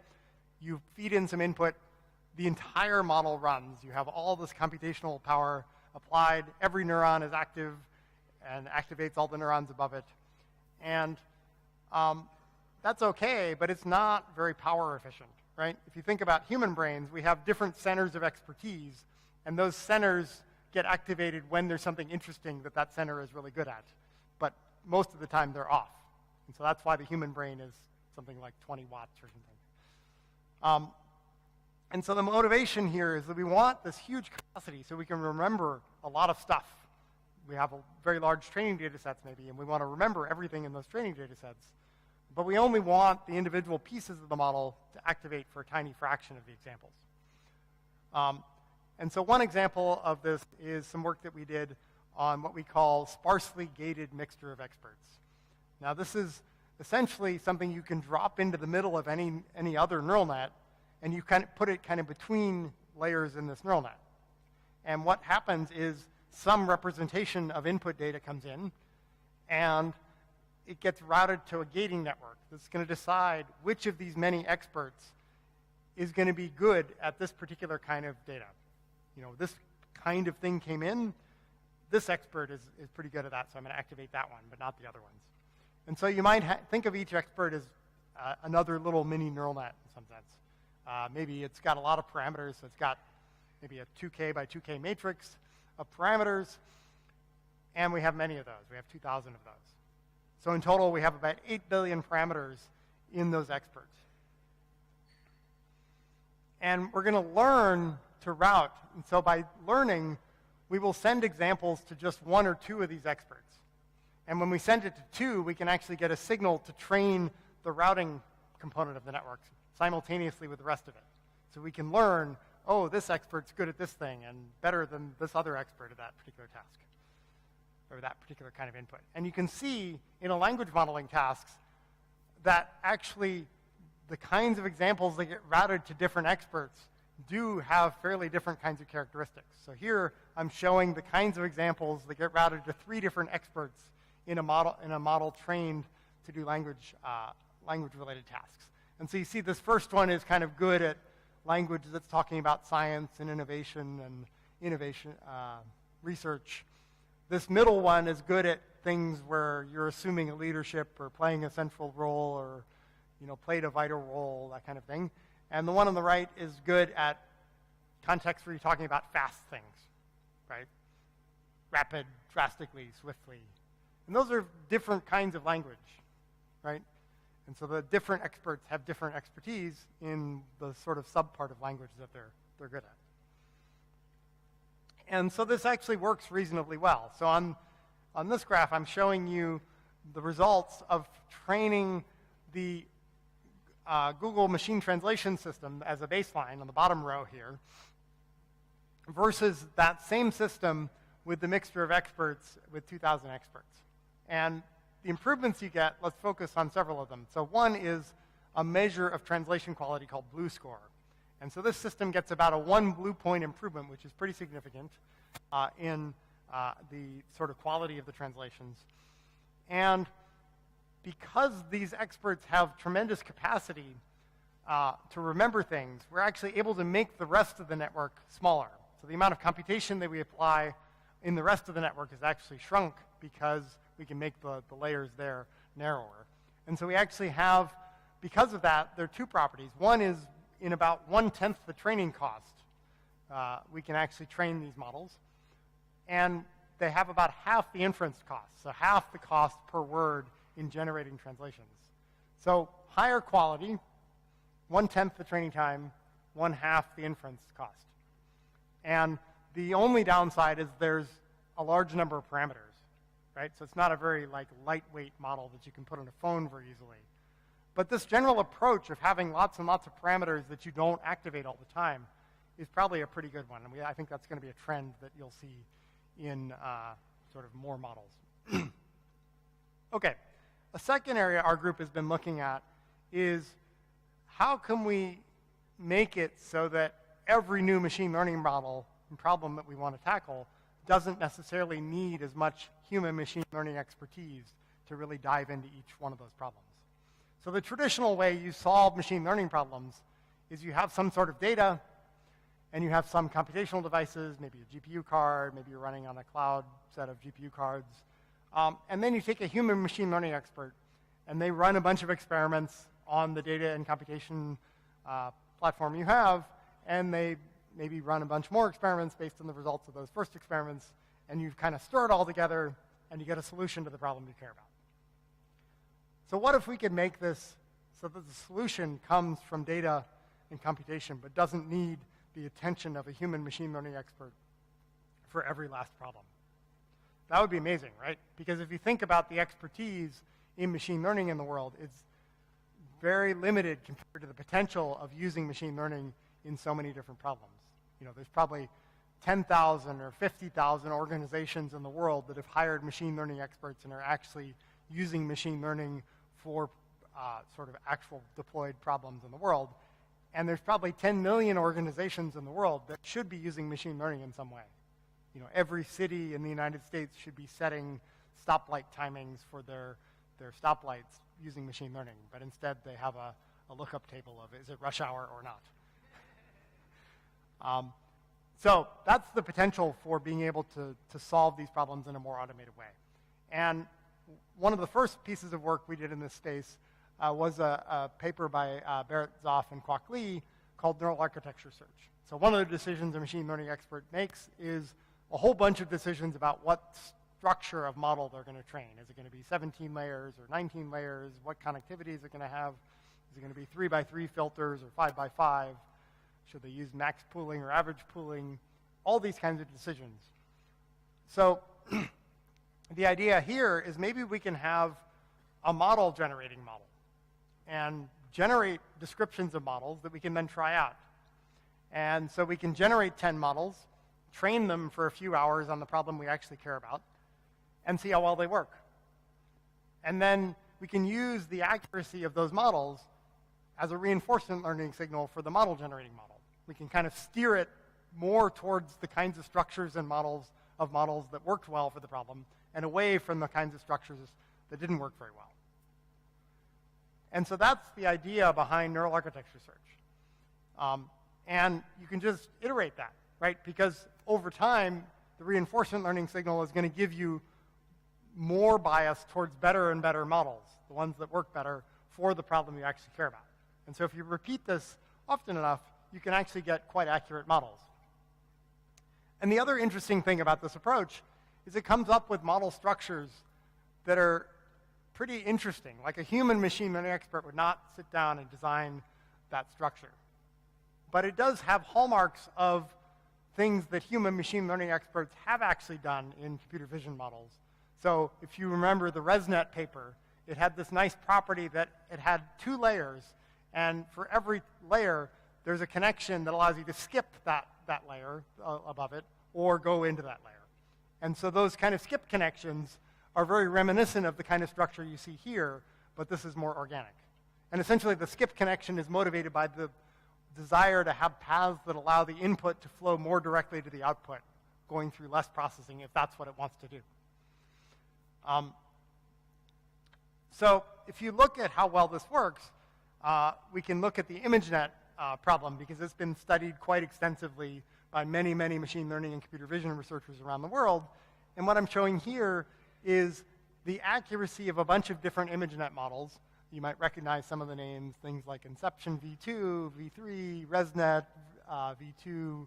you feed in some input, the entire model runs. You have all this computational power applied. Every neuron is active and activates all the neurons above it. And that's okay, but it's not very power efficient, right? If you think about human brains, we have different centers of expertise, and those centers get activated when there's something interesting that center is really good at. But most of the time, they're off. And so that's why the human brain is something like 20 watts or something. And so the motivation here is that we want this huge capacity so we can remember a lot of stuff. We have a very large training data sets maybe, and we want to remember everything in those training data sets. But we only want the individual pieces of the model to activate for a tiny fraction of the examples. And so one example of this is some work that we did on what we call sparsely gated mixture of experts. Now this is essentially something you can drop into the middle of any other neural net, and you kind of put it kind of between layers in this neural net. And what happens is some representation of input data comes in, and it gets routed to a gating network that's going to decide which of these many experts is going to be good at this particular kind of data. This kind of thing came in. This expert is pretty good at that, so I'm going to activate that one, but not the other ones. And so you might think of each expert as another little mini neural net in some sense. Maybe it's got a lot of parameters, so it's got maybe a 2K by 2K matrix of parameters, and we have many of those. We have 2,000 of those. So in total, we have about 8 billion parameters in those experts. And we're going to learn to route. And so by learning, we will send examples to just one or two of these experts. And when we send it to two, we can actually get a signal to train the routing component of the network. simultaneously with the rest of it. So we can learn, oh, this expert's good at this thing and better than this other expert at that particular task, or that particular kind of input. And you can see in a language modeling tasks that actually the kinds of examples that get routed to different experts do have fairly different kinds of characteristics. So here I'm showing the kinds of examples that get routed to 3 different experts in a model trained to do language-related tasks. And so you see this first one is kind of good at language that's talking about science and innovation research. This middle one is good at things where you're assuming a leadership or playing a central role or played a vital role, that kind of thing. And the one on the right is good at contexts where you're talking about fast things, right? Rapid, drastically, swiftly. And those are different kinds of language, right? And so the different experts have different expertise in the sort of subpart of language that they're good at. And so this actually works reasonably well. So on this graph, I'm showing you the results of training the Google machine translation system as a baseline on the bottom row here versus that same system with the mixture of experts with 2,000 experts. And the improvements you get, let's focus on several of them. So one is a measure of translation quality called Blue Score. And so this system gets about a 1 blue point improvement, which is pretty significant in the sort of quality of the translations. And because these experts have tremendous capacity to remember things, we're actually able to make the rest of the network smaller. So the amount of computation that we apply in the rest of the network is actually shrunk because we can make the layers there narrower. And so we actually have, because of that, there are 2 properties. One is in about 1/10 the training cost, we can actually train these models. And they have about half the inference cost, so half the cost per word in generating translations. So higher quality, 1/10 the training time, 1/2 the inference cost. And the only downside is there's a large number of parameters, right? So it's not a very lightweight model that you can put on a phone very easily. But this general approach of having lots and lots of parameters that you don't activate all the time is probably a pretty good one. And I think that's going to be a trend that you'll see in sort of more models. Okay. A second area our group has been looking at is how can we make it so that every new machine learning model and problem that we want to tackle doesn't necessarily need as much human machine learning expertise to really dive into each one of those problems. So the traditional way you solve machine learning problems is you have some sort of data and you have some computational devices, maybe a GPU card, maybe you're running on a cloud set of GPU cards. And then you take a human machine learning expert, and they run a bunch of experiments on the data and computation platform you have, and they maybe run a bunch more experiments based on the results of those first experiments, and you kind of stir it all together, and you get a solution to the problem you care about. So what if we could make this so that the solution comes from data and computation, but doesn't need the attention of a human machine learning expert for every last problem? That would be amazing, right? Because if you think about the expertise in machine learning in the world, it's very limited compared to the potential of using machine learning in so many different problems. There's probably 10,000 or 50,000 organizations in the world that have hired machine learning experts and are actually using machine learning for sort of actual deployed problems in the world. And there's probably 10 million organizations in the world that should be using machine learning in some way. Every city in the United States should be setting stoplight timings for their stoplights using machine learning, but instead they have a lookup table of is it rush hour or not. So that's the potential for being able to solve these problems in a more automated way. And one of the first pieces of work we did in this space was a paper by Barrett Zoff and Kwok Lee called Neural Architecture Search. So one of the decisions a machine learning expert makes is a whole bunch of decisions about what structure of model they're going to train. Is it going to be 17 layers or 19 layers? What connectivity is it going to have? Is it going to be 3x3 filters or 5x5? Should they use max pooling or average pooling? All these kinds of decisions. So the idea here is maybe we can have a model generating model. And generate descriptions of models that we can then try out. And so we can generate 10 models, train them for a few hours on the problem we actually care about, and see how well they work. And then we can use the accuracy of those models as a reinforcement learning signal for the model generating model. We can kind of steer it more towards the kinds of structures and models that worked well for the problem and away from the kinds of structures that didn't work very well. And so that's the idea behind neural architecture search. And you can just iterate that, right? Because over time, the reinforcement learning signal is going to give you more bias towards better and better models, the ones that work better for the problem you actually care about. And so if you repeat this often enough, you can actually get quite accurate models. And the other interesting thing about this approach is it comes up with model structures that are pretty interesting. Like a human machine learning expert would not sit down and design that structure. But it does have hallmarks of things that human machine learning experts have actually done in computer vision models. So if you remember the ResNet paper, it had this nice property that it had 2 layers, and for every layer, there's a connection that allows you to skip that layer above it or go into that layer. And so those kind of skip connections are very reminiscent of the kind of structure you see here, but this is more organic. And essentially, the skip connection is motivated by the desire to have paths that allow the input to flow more directly to the output, going through less processing if that's what it wants to do. So if you look at how well this works, we can look at the ImageNet problem, because it's been studied quite extensively by many, many machine learning and computer vision researchers around the world. And what I'm showing here is the accuracy of a bunch of different ImageNet models. You might recognize some of the names, things like Inception v2, v3, ResNet, v2,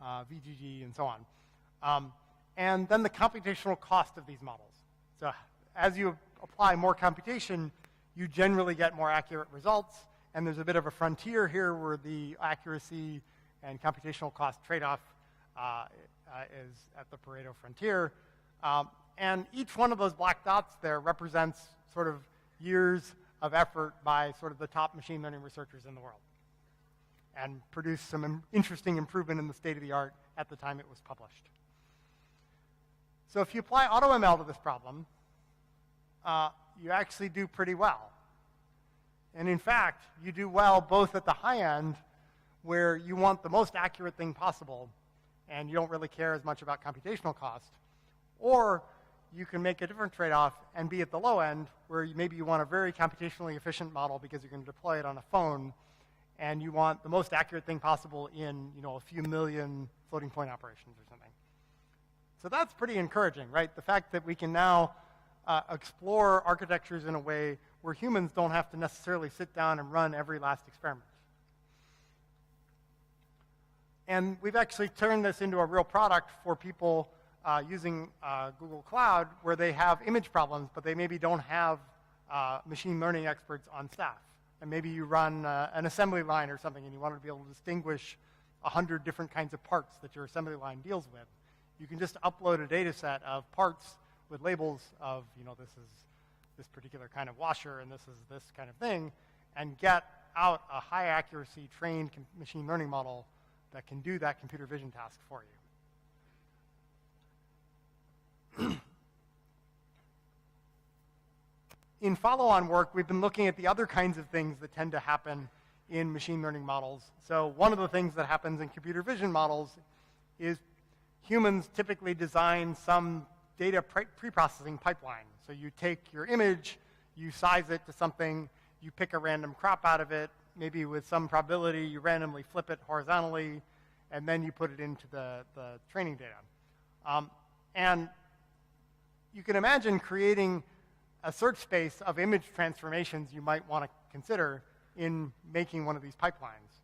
VGG, and so on. And then the computational cost of these models. So as you apply more computation, you generally get more accurate results. And there's a bit of a frontier here where the accuracy and computational cost trade-off is at the Pareto frontier. And each one of those black dots there represents sort of years of effort by sort of the top machine learning researchers in the world, and produced some interesting improvement in the state of the art at the time it was published. So if you apply AutoML to this problem, you actually do pretty well. And in fact, you do well both at the high end, where you want the most accurate thing possible, and you don't really care as much about computational cost, or you can make a different trade-off and be at the low end, where maybe you want a very computationally efficient model because you're going to deploy it on a phone, and you want the most accurate thing possible in a few million floating point operations or something. So that's pretty encouraging, right? The fact that we can now explore architectures in a way where humans don't have to necessarily sit down and run every last experiment. And we've actually turned this into a real product for people using Google Cloud, where they have image problems, but they maybe don't have machine learning experts on staff. And maybe you run an assembly line or something, and you want to be able to distinguish 100 different kinds of parts that your assembly line deals with. You can just upload a data set of parts with labels of, this is this particular kind of washer, and this is this kind of thing, and get out a high accuracy trained machine learning model that can do that computer vision task for you. In follow-on work, we've been looking at the other kinds of things that tend to happen in machine learning models. So one of the things that happens in computer vision models is humans typically design some data pre-processing pipeline. So you take your image, you size it to something, you pick a random crop out of it, maybe with some probability you randomly flip it horizontally, and then you put it into the training data. And you can imagine creating a search space of image transformations you might want to consider in making one of these pipelines.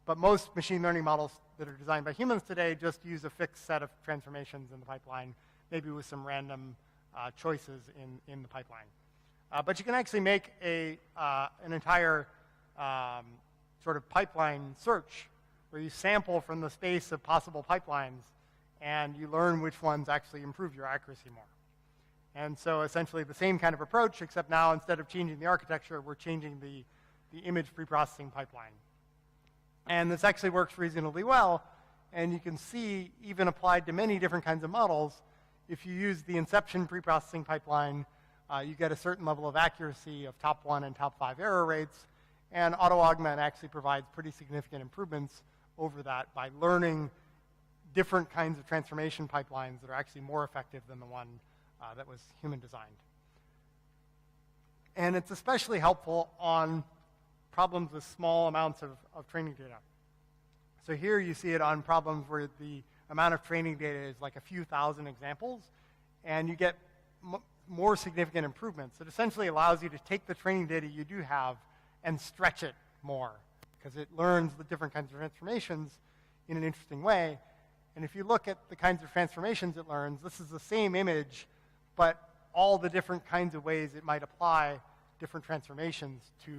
But most machine learning models that are designed by humans today just use a fixed set of transformations in the pipeline, maybe with some random choices in the pipeline. But you can actually make an entire sort of pipeline search where you sample from the space of possible pipelines, and you learn which ones actually improve your accuracy more. And so essentially the same kind of approach, except now instead of changing the architecture, we're changing the image preprocessing pipeline. And this actually works reasonably well. And you can see, even applied to many different kinds of models, if you use the inception preprocessing pipeline, you get a certain level of accuracy of top 1 and top 5 error rates. And auto-augment actually provides pretty significant improvements over that by learning different kinds of transformation pipelines that are actually more effective than the one that was human designed. And it's especially helpful on problems with small amounts of training data. So here you see it on problems where the amount of training data is like a few thousand examples, and you get more significant improvements. It essentially allows you to take the training data you do have and stretch it more, because it learns the different kinds of transformations in an interesting way. And if you look at the kinds of transformations it learns, this is the same image, but all the different kinds of ways it might apply different transformations to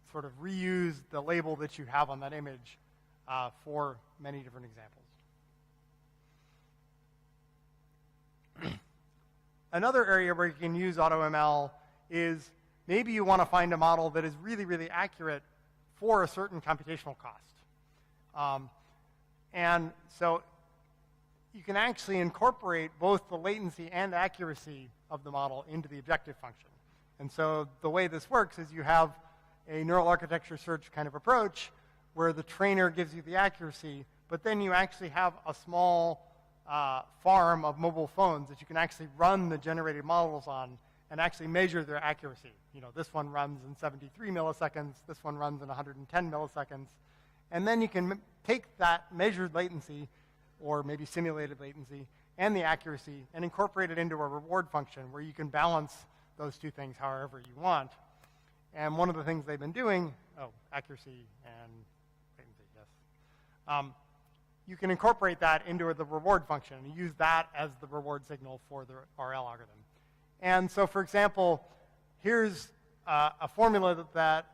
sort of reuse the label that you have on that image for many different examples. Another area where you can use AutoML is maybe you want to find a model that is really, really accurate for a certain computational cost. And so you can actually incorporate both the latency and accuracy of the model into the objective function. And so the way this works is you have a neural architecture search kind of approach where the trainer gives you the accuracy, but then you actually have a small farm of mobile phones that you can actually run the generated models on and actually measure their accuracy. You know, this one runs in 73 milliseconds, this one runs in 110 milliseconds, and then you can take that measured latency, or maybe simulated latency, and the accuracy, and incorporate it into a reward function where you can balance those two things however you want. And one of the things they've been doing, accuracy and latency, yes. You can incorporate that into the reward function and use that as the reward signal for the RL algorithm. And so, for example, here's a formula that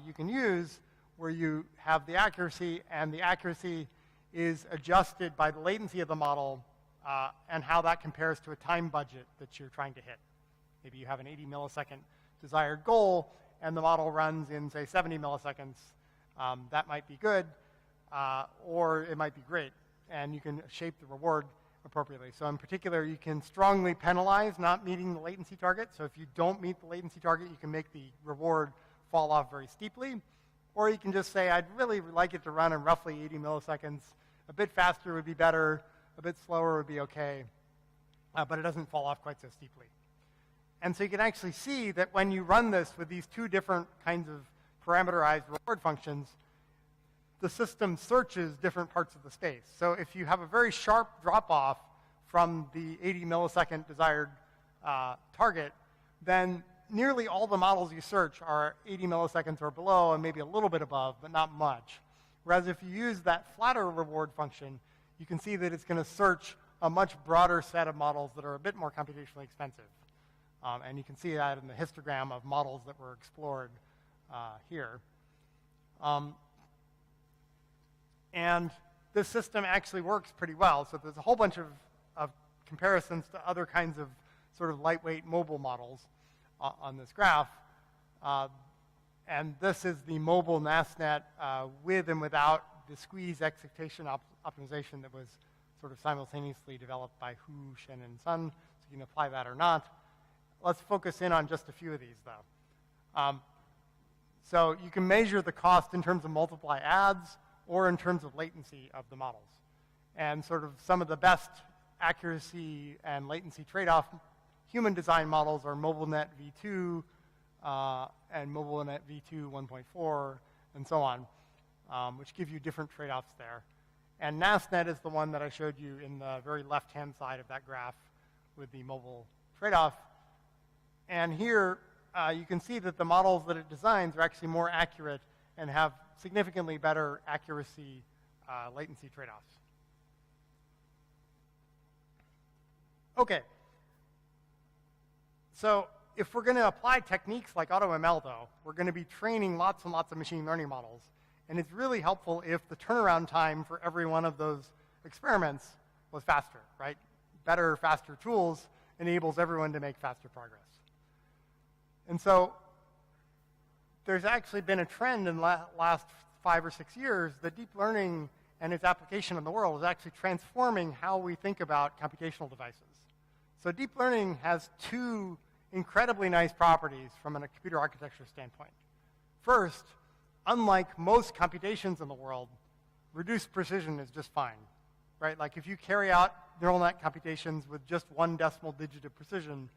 you can use where you have the accuracy, and the accuracy is adjusted by the latency of the model and how that compares to a time budget that you're trying to hit. Maybe you have an 80 millisecond desired goal, and the model runs in, say, 70 milliseconds. That might be good, or it might be great, and you can shape the reward appropriately. So in particular, you can strongly penalize not meeting the latency target. So if you don't meet the latency target, you can make the reward fall off very steeply. Or you can just say, I'd really like it to run in roughly 80 milliseconds. A bit faster would be better. A bit slower would be okay. But it doesn't fall off quite so steeply. And so you can actually see that when you run this with these two different kinds of parameterized reward functions, the system searches different parts of the space. So if you have a very sharp drop-off from the 80 millisecond desired target, then nearly all the models you search are 80 milliseconds or below, and maybe a little bit above, but not much. Whereas if you use that flatter reward function, you can see that it's going to search a much broader set of models that are a bit more computationally expensive. And you can see that in the histogram of models that were explored here. And this system actually works pretty well. So there's a whole bunch of comparisons to other kinds of sort of lightweight mobile models on this graph. And this is the mobile NASNet with and without the squeeze excitation optimization that was sort of simultaneously developed by Hu, Shen, and Sun. So you can apply that or not. Let's focus in on just a few of these, though. So you can measure the cost in terms of multiply adds or in terms of latency of the models. And sort of some of the best accuracy and latency trade-off human design models are MobileNet v2 and MobileNet v2 1.4 and so on, which give you different trade-offs there. And NASNet is the one that I showed you in the very left-hand side of that graph with the mobile trade-off. And here you can see that the models that it designs are actually more accurate and have significantly better accuracy latency trade-offs. Okay. So if we're going to apply techniques like AutoML, though, we're going to be training lots and lots of machine learning models. And it's really helpful if the turnaround time for every one of those experiments was faster, right? Better, faster tools enables everyone to make faster progress. And so there's actually been a trend in the last 5 or 6 years that deep learning and its application in the world is actually transforming how we think about computational devices. So deep learning has 2 incredibly nice properties from a computer architecture standpoint. First, unlike most computations in the world, reduced precision is just fine, right? Like if you carry out neural net computations with just 1 decimal digit of precision,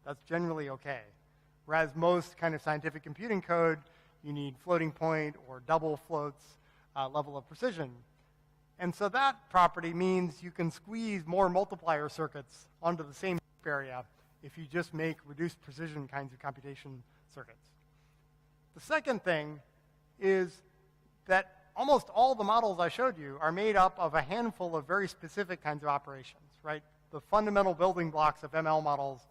that's generally okay. Whereas most kind of scientific computing code, you need floating point or double floats level of precision. And so that property means you can squeeze more multiplier circuits onto the same area if you just make reduced precision kinds of computation circuits. The second thing is that almost all the models I showed you are made up of a handful of very specific kinds of operations, right? The fundamental building blocks of ML models,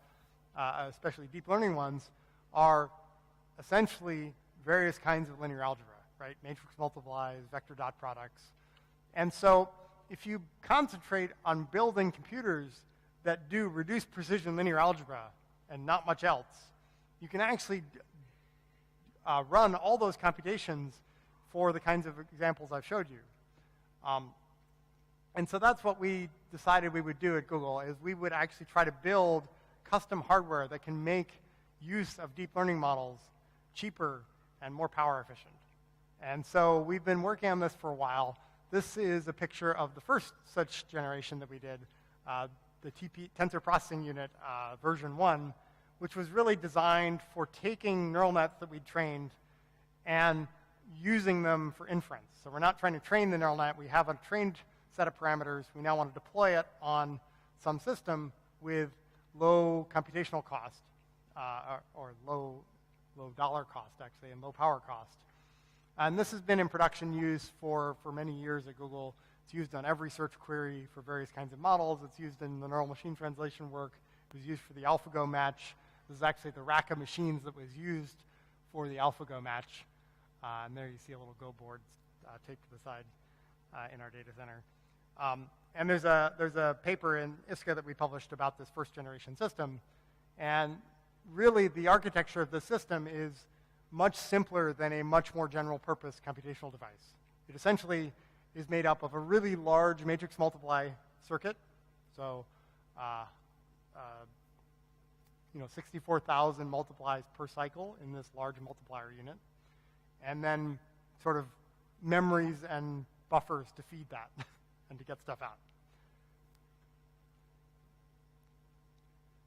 especially deep learning ones, are essentially various kinds of linear algebra, right? Matrix multiplies, vector dot products. And so if you concentrate on building computers that do reduced precision linear algebra and not much else, you can actually run all those computations for the kinds of examples I've showed you. And so that's what we decided we would do at Google, is we would actually try to build custom hardware that can make use of deep learning models cheaper and more power efficient. And so we've been working on this for a while. This is a picture of the first such generation that we did, the Tensor Processing Unit version 1, which was really designed for taking neural nets that we'd trained and using them for inference. So we're not trying to train the neural net. We have a trained set of parameters. We now want to deploy it on some system with low computational cost, or low dollar cost, actually, and low power cost. And this has been in production use for many years at Google. It's used on every search query for various kinds of models. It's used in the neural machine translation work. It was used for the AlphaGo match. This is actually the rack of machines that was used for the AlphaGo match. And there you see a little Go board taped to the side in our data center. And there's a paper in ISCA that we published about this first generation system. And really, the architecture of this system is much simpler than a much more general purpose computational device. It essentially is made up of a really large matrix multiply circuit. So, 64,000 multiplies per cycle in this large multiplier unit. And then sort of memories and buffers to feed that and to get stuff out.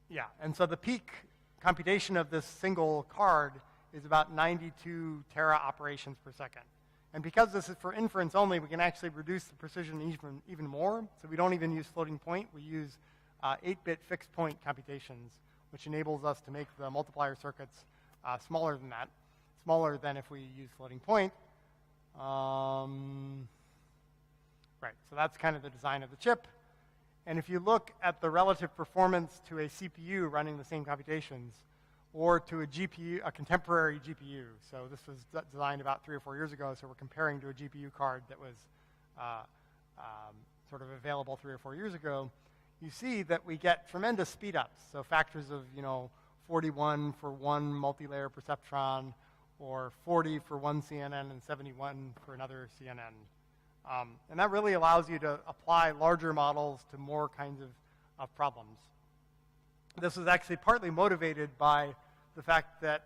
Yeah, and so the peak computation of this single card is about 92 tera operations per second. And because this is for inference only, we can actually reduce the precision even more. So we don't even use floating point. We use 8-bit fixed point computations, which enables us to make the multiplier circuits smaller than that, smaller than if we use floating point. Right, so that's kind of the design of the chip. And if you look at the relative performance to a CPU running the same computations, or to a GPU, a contemporary GPU. So this was designed about 3 or 4 years ago, so we're comparing to a GPU card that was sort of available 3 or 4 years ago. You see that we get tremendous speed ups, so factors of 41 for one multi-layer perceptron, or 40 for one CNN and 71 for another CNN. And that really allows you to apply larger models to more kinds of problems. This was actually partly motivated by the fact that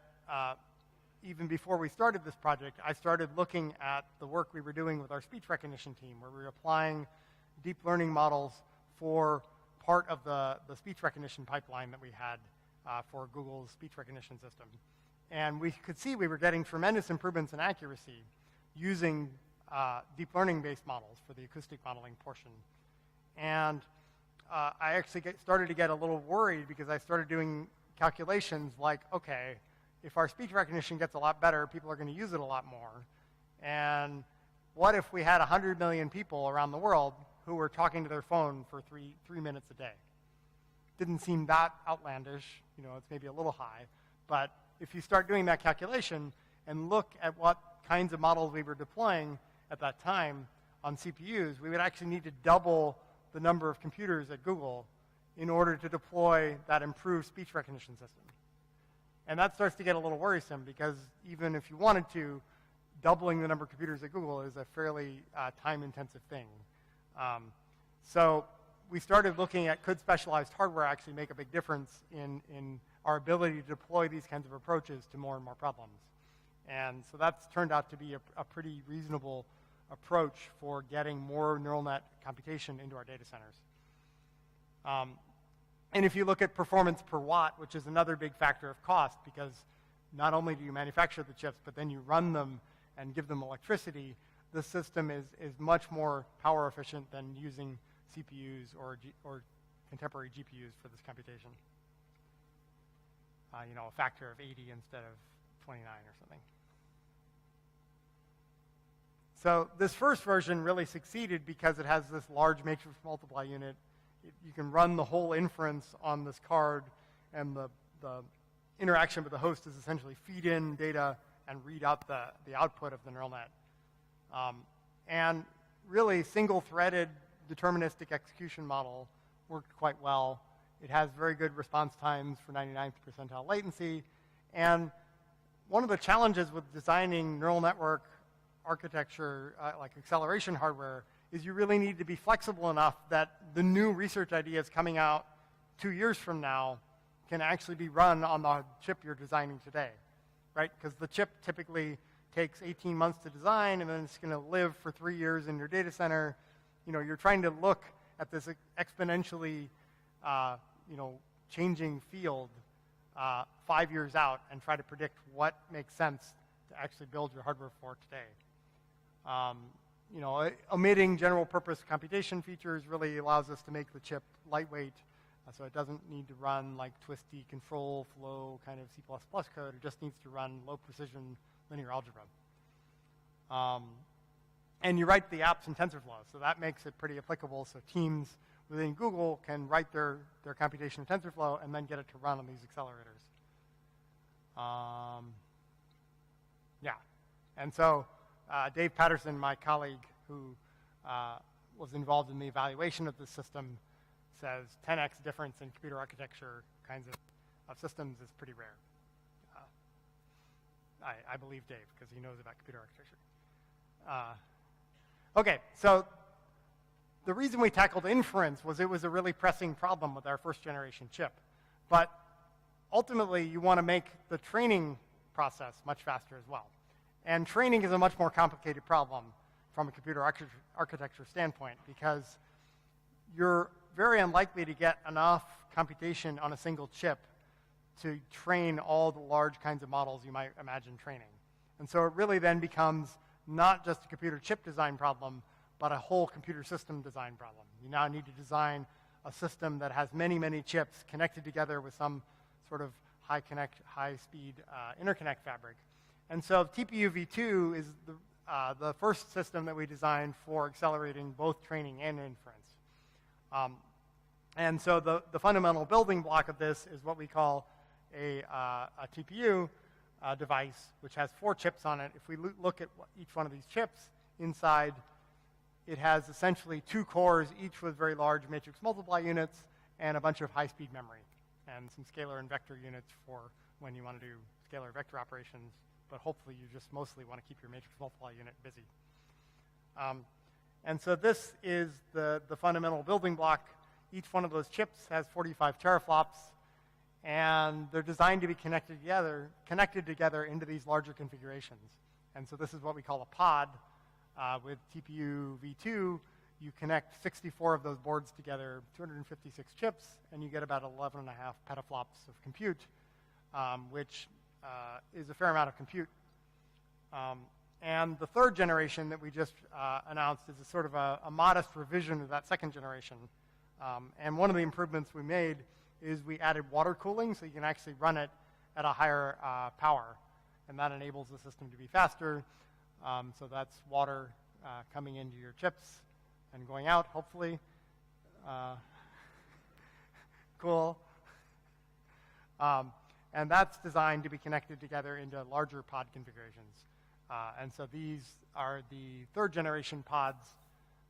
even before we started this project, I started looking at the work we were doing with our speech recognition team, where we were applying deep learning models for part of the speech recognition pipeline that we had for Google's speech recognition system. And we could see we were getting tremendous improvements in accuracy using deep learning-based models for the acoustic modeling portion. And I actually started to get a little worried because I started doing calculations like, okay, if our speech recognition gets a lot better, people are going to use it a lot more. And what if we had 100 million people around the world who were talking to their phone for three minutes a day? Didn't seem that outlandish. It's maybe a little high. But if you start doing that calculation and look at what kinds of models we were deploying at that time on CPUs, we would actually need to double the number of computers at Google in order to deploy that improved speech recognition system. And that starts to get a little worrisome because even if you wanted to, doubling the number of computers at Google is a fairly time-intensive thing. So we started looking at could specialized hardware actually make a big difference in our ability to deploy these kinds of approaches to more and more problems. And so that's turned out to be a pretty reasonable approach for getting more neural net computation into our data centers. And if you look at performance per watt, which is another big factor of cost, because not only do you manufacture the chips, but then you run them and give them electricity, the system is much more power efficient than using CPUs or contemporary GPUs for this computation. A factor of 80 instead of 29 or something. So this first version really succeeded because it has this large matrix multiply unit. You can run the whole inference on this card, and the interaction with the host is essentially feed in data and read out the output of the neural net. And really, single-threaded deterministic execution model worked quite well. It has very good response times for 99th percentile latency. And one of the challenges with designing neural network architecture, like acceleration hardware, is you really need to be flexible enough that the new research ideas coming out 2 years from now can actually be run on the chip you're designing today, right? Because the chip typically takes 18 months to design, and then it's going to live for 3 years in your data center. You're trying to look at this exponentially, changing field 5 years out and try to predict what makes sense to actually build your hardware for today. Omitting general-purpose computation features really allows us to make the chip lightweight, so it doesn't need to run like twisty control flow kind of C++ code. It just needs to run low-precision linear algebra. And you write the apps in TensorFlow, so that makes it pretty applicable. So teams within Google can write their computation in TensorFlow and then get it to run on these accelerators. And so Dave Patterson, my colleague who was involved in the evaluation of the system, says 10x difference in computer architecture kinds of systems is pretty rare. I believe Dave because he knows about computer architecture. Okay, so the reason we tackled inference was it was a really pressing problem with our first generation chip. But ultimately, you want to make the training process much faster as well. And training is a much more complicated problem from a computer architecture standpoint because you're very unlikely to get enough computation on a single chip to train all the large kinds of models you might imagine training. And so it really then becomes not just a computer chip design problem, but a whole computer system design problem. You now need to design a system that has many, many chips connected together with some sort of high-speed interconnect fabric. And so TPU v2 is the first system that we designed for accelerating both training and inference. And so the fundamental building block of this is what we call a TPU device, which has 4 chips on it. If we look at each one of these chips inside, it has essentially 2 cores, each with very large matrix multiply units and a bunch of high-speed memory and some scalar and vector units for when you want to do scalar vector operations, but hopefully you just mostly want to keep your matrix multiply unit busy. And so this is the fundamental building block. Each one of those chips has 45 teraflops, and they're designed to be connected together into these larger configurations. And so this is what we call a pod. With TPU v2, you connect 64 of those boards together, 256 chips, and you get about 11.5 petaflops of compute, which is a fair amount of compute. And the third generation that we just announced is a sort of a modest revision of that second generation. And one of the improvements we made is we added water cooling, so you can actually run it at a higher power. And that enables the system to be faster. So that's water coming into your chips and going out, hopefully. Cool. And that's designed to be connected together into larger pod configurations. And so these are the third generation pods,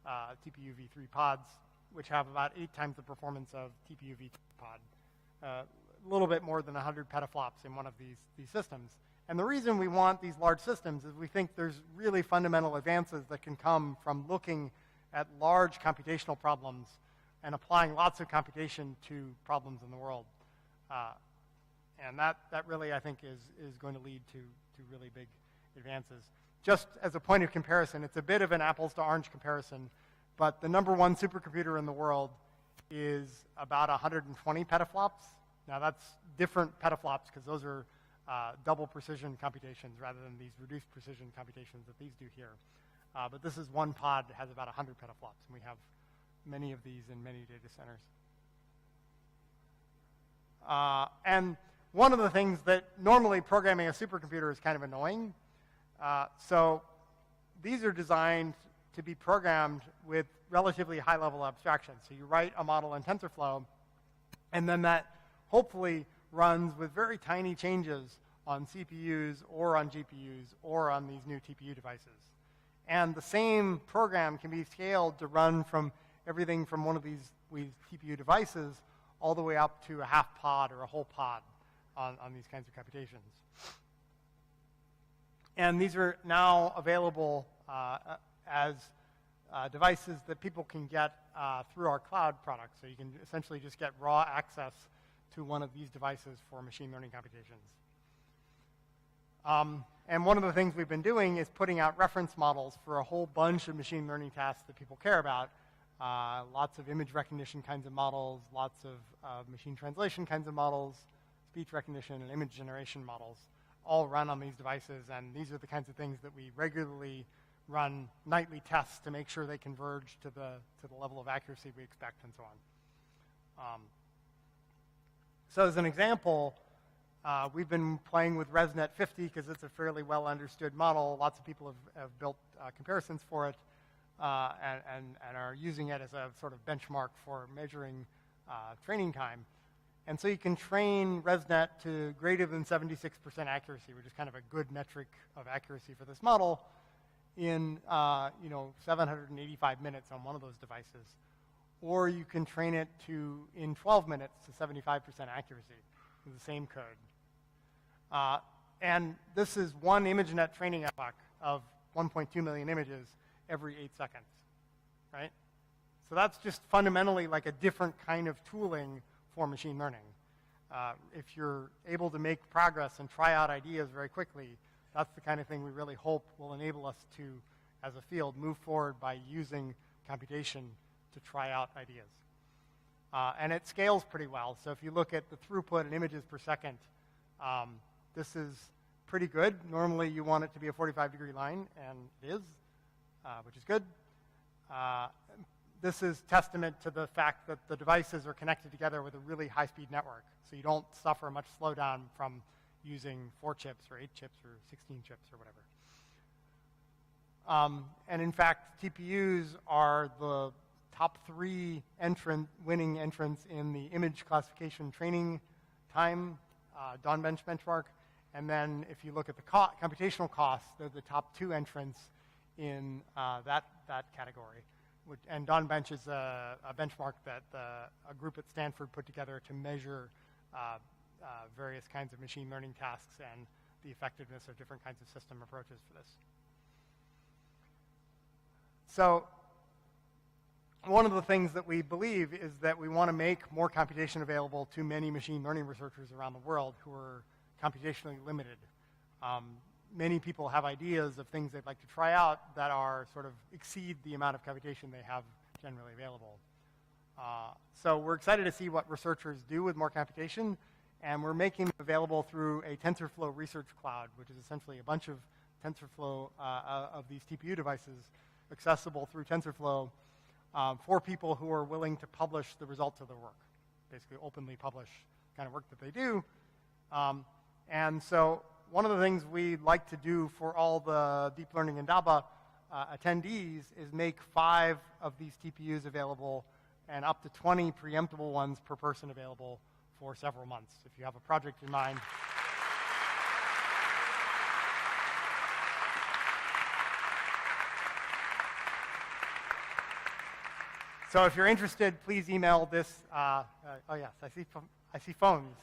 TPU v3 pods, which have about 8 times the performance of TPU VPod. A little bit more than 100 petaflops in one of these systems. And the reason we want these large systems is we think there's really fundamental advances that can come from looking at large computational problems and applying lots of computation to problems in the world. And that really, I think, is going to lead to really big advances. Just as a point of comparison, it's a bit of an apples to orange comparison, but the #1 supercomputer in the world is about 120 petaflops. Now that's different petaflops because those are double precision computations rather than these reduced precision computations that these do here. But this is one pod that has about 100 petaflops, and we have many of these in many data centers. And one of the things that normally programming a supercomputer is kind of annoying. So these are designed to be programmed with relatively high-level abstraction. So you write a model in TensorFlow, and then that hopefully runs with very tiny changes on CPUs or on GPUs or on these new TPU devices. And the same program can be scaled to run from everything from one of these TPU devices all the way up to a half pod or a whole pod on these kinds of computations. And these are now available as devices that people can get through our cloud products. So you can essentially just get raw access to one of these devices for machine learning computations. And one of the things we've been doing is putting out reference models for a whole bunch of machine learning tasks that people care about. Lots of image recognition kinds of models, lots of machine translation kinds of models, speech recognition and image generation models, all run on these devices. And these are the kinds of things that we regularly run nightly tests to make sure they converge to the level of accuracy we expect and so on. So as an example, we've been playing with ResNet 50 because it's a fairly well understood model. Lots of people have built comparisons for it and are using it as a sort of benchmark for measuring training time. And so you can train ResNet to greater than 76% accuracy, which is kind of a good metric of accuracy for this model, in 785 minutes on one of those devices. Or you can train it to, in 12 minutes, to 75% accuracy with the same code. And this is one ImageNet training epoch of 1.2 million images every 8 seconds, right? So that's just fundamentally like a different kind of tooling for machine learning. If you're able to make progress and try out ideas very quickly, that's the kind of thing we really hope will enable us to, as a field, move forward by using computation to try out ideas. And it scales pretty well. So if you look at the throughput in images per second, this is pretty good. Normally you want it to be a 45-degree line, and it is, which is good. This is testament to the fact that the devices are connected together with a really high-speed network. So you don't suffer much slowdown from using 4 chips or 8 chips or 16 chips or whatever. And in fact, TPUs are the top 3 winning entrants in the image classification training time, Dawnbench benchmark. And then if you look at the computational costs, they're the top 2 entrants in that category. And Dawnbench is a benchmark that a group at Stanford put together to measure various kinds of machine learning tasks and the effectiveness of different kinds of system approaches for this. So one of the things that we believe is that we want to make more computation available to many machine learning researchers around the world who are computationally limited. Many people have ideas of things they'd like to try out that are sort of exceed the amount of computation they have generally available. So we're excited to see what researchers do with more computation, and we're making them available through a TensorFlow research cloud, which is essentially a bunch of TensorFlow of these TPU devices accessible through TensorFlow for people who are willing to publish the results of their work, basically openly publish the kind of work that they do. And so one of the things we'd like to do for all the Deep Learning Indaba attendees is make 5 of these TPUs available and up to 20 preemptible ones per person available for several months. If you have a project in mind. So if you're interested, please email this. Oh yes, I see phones.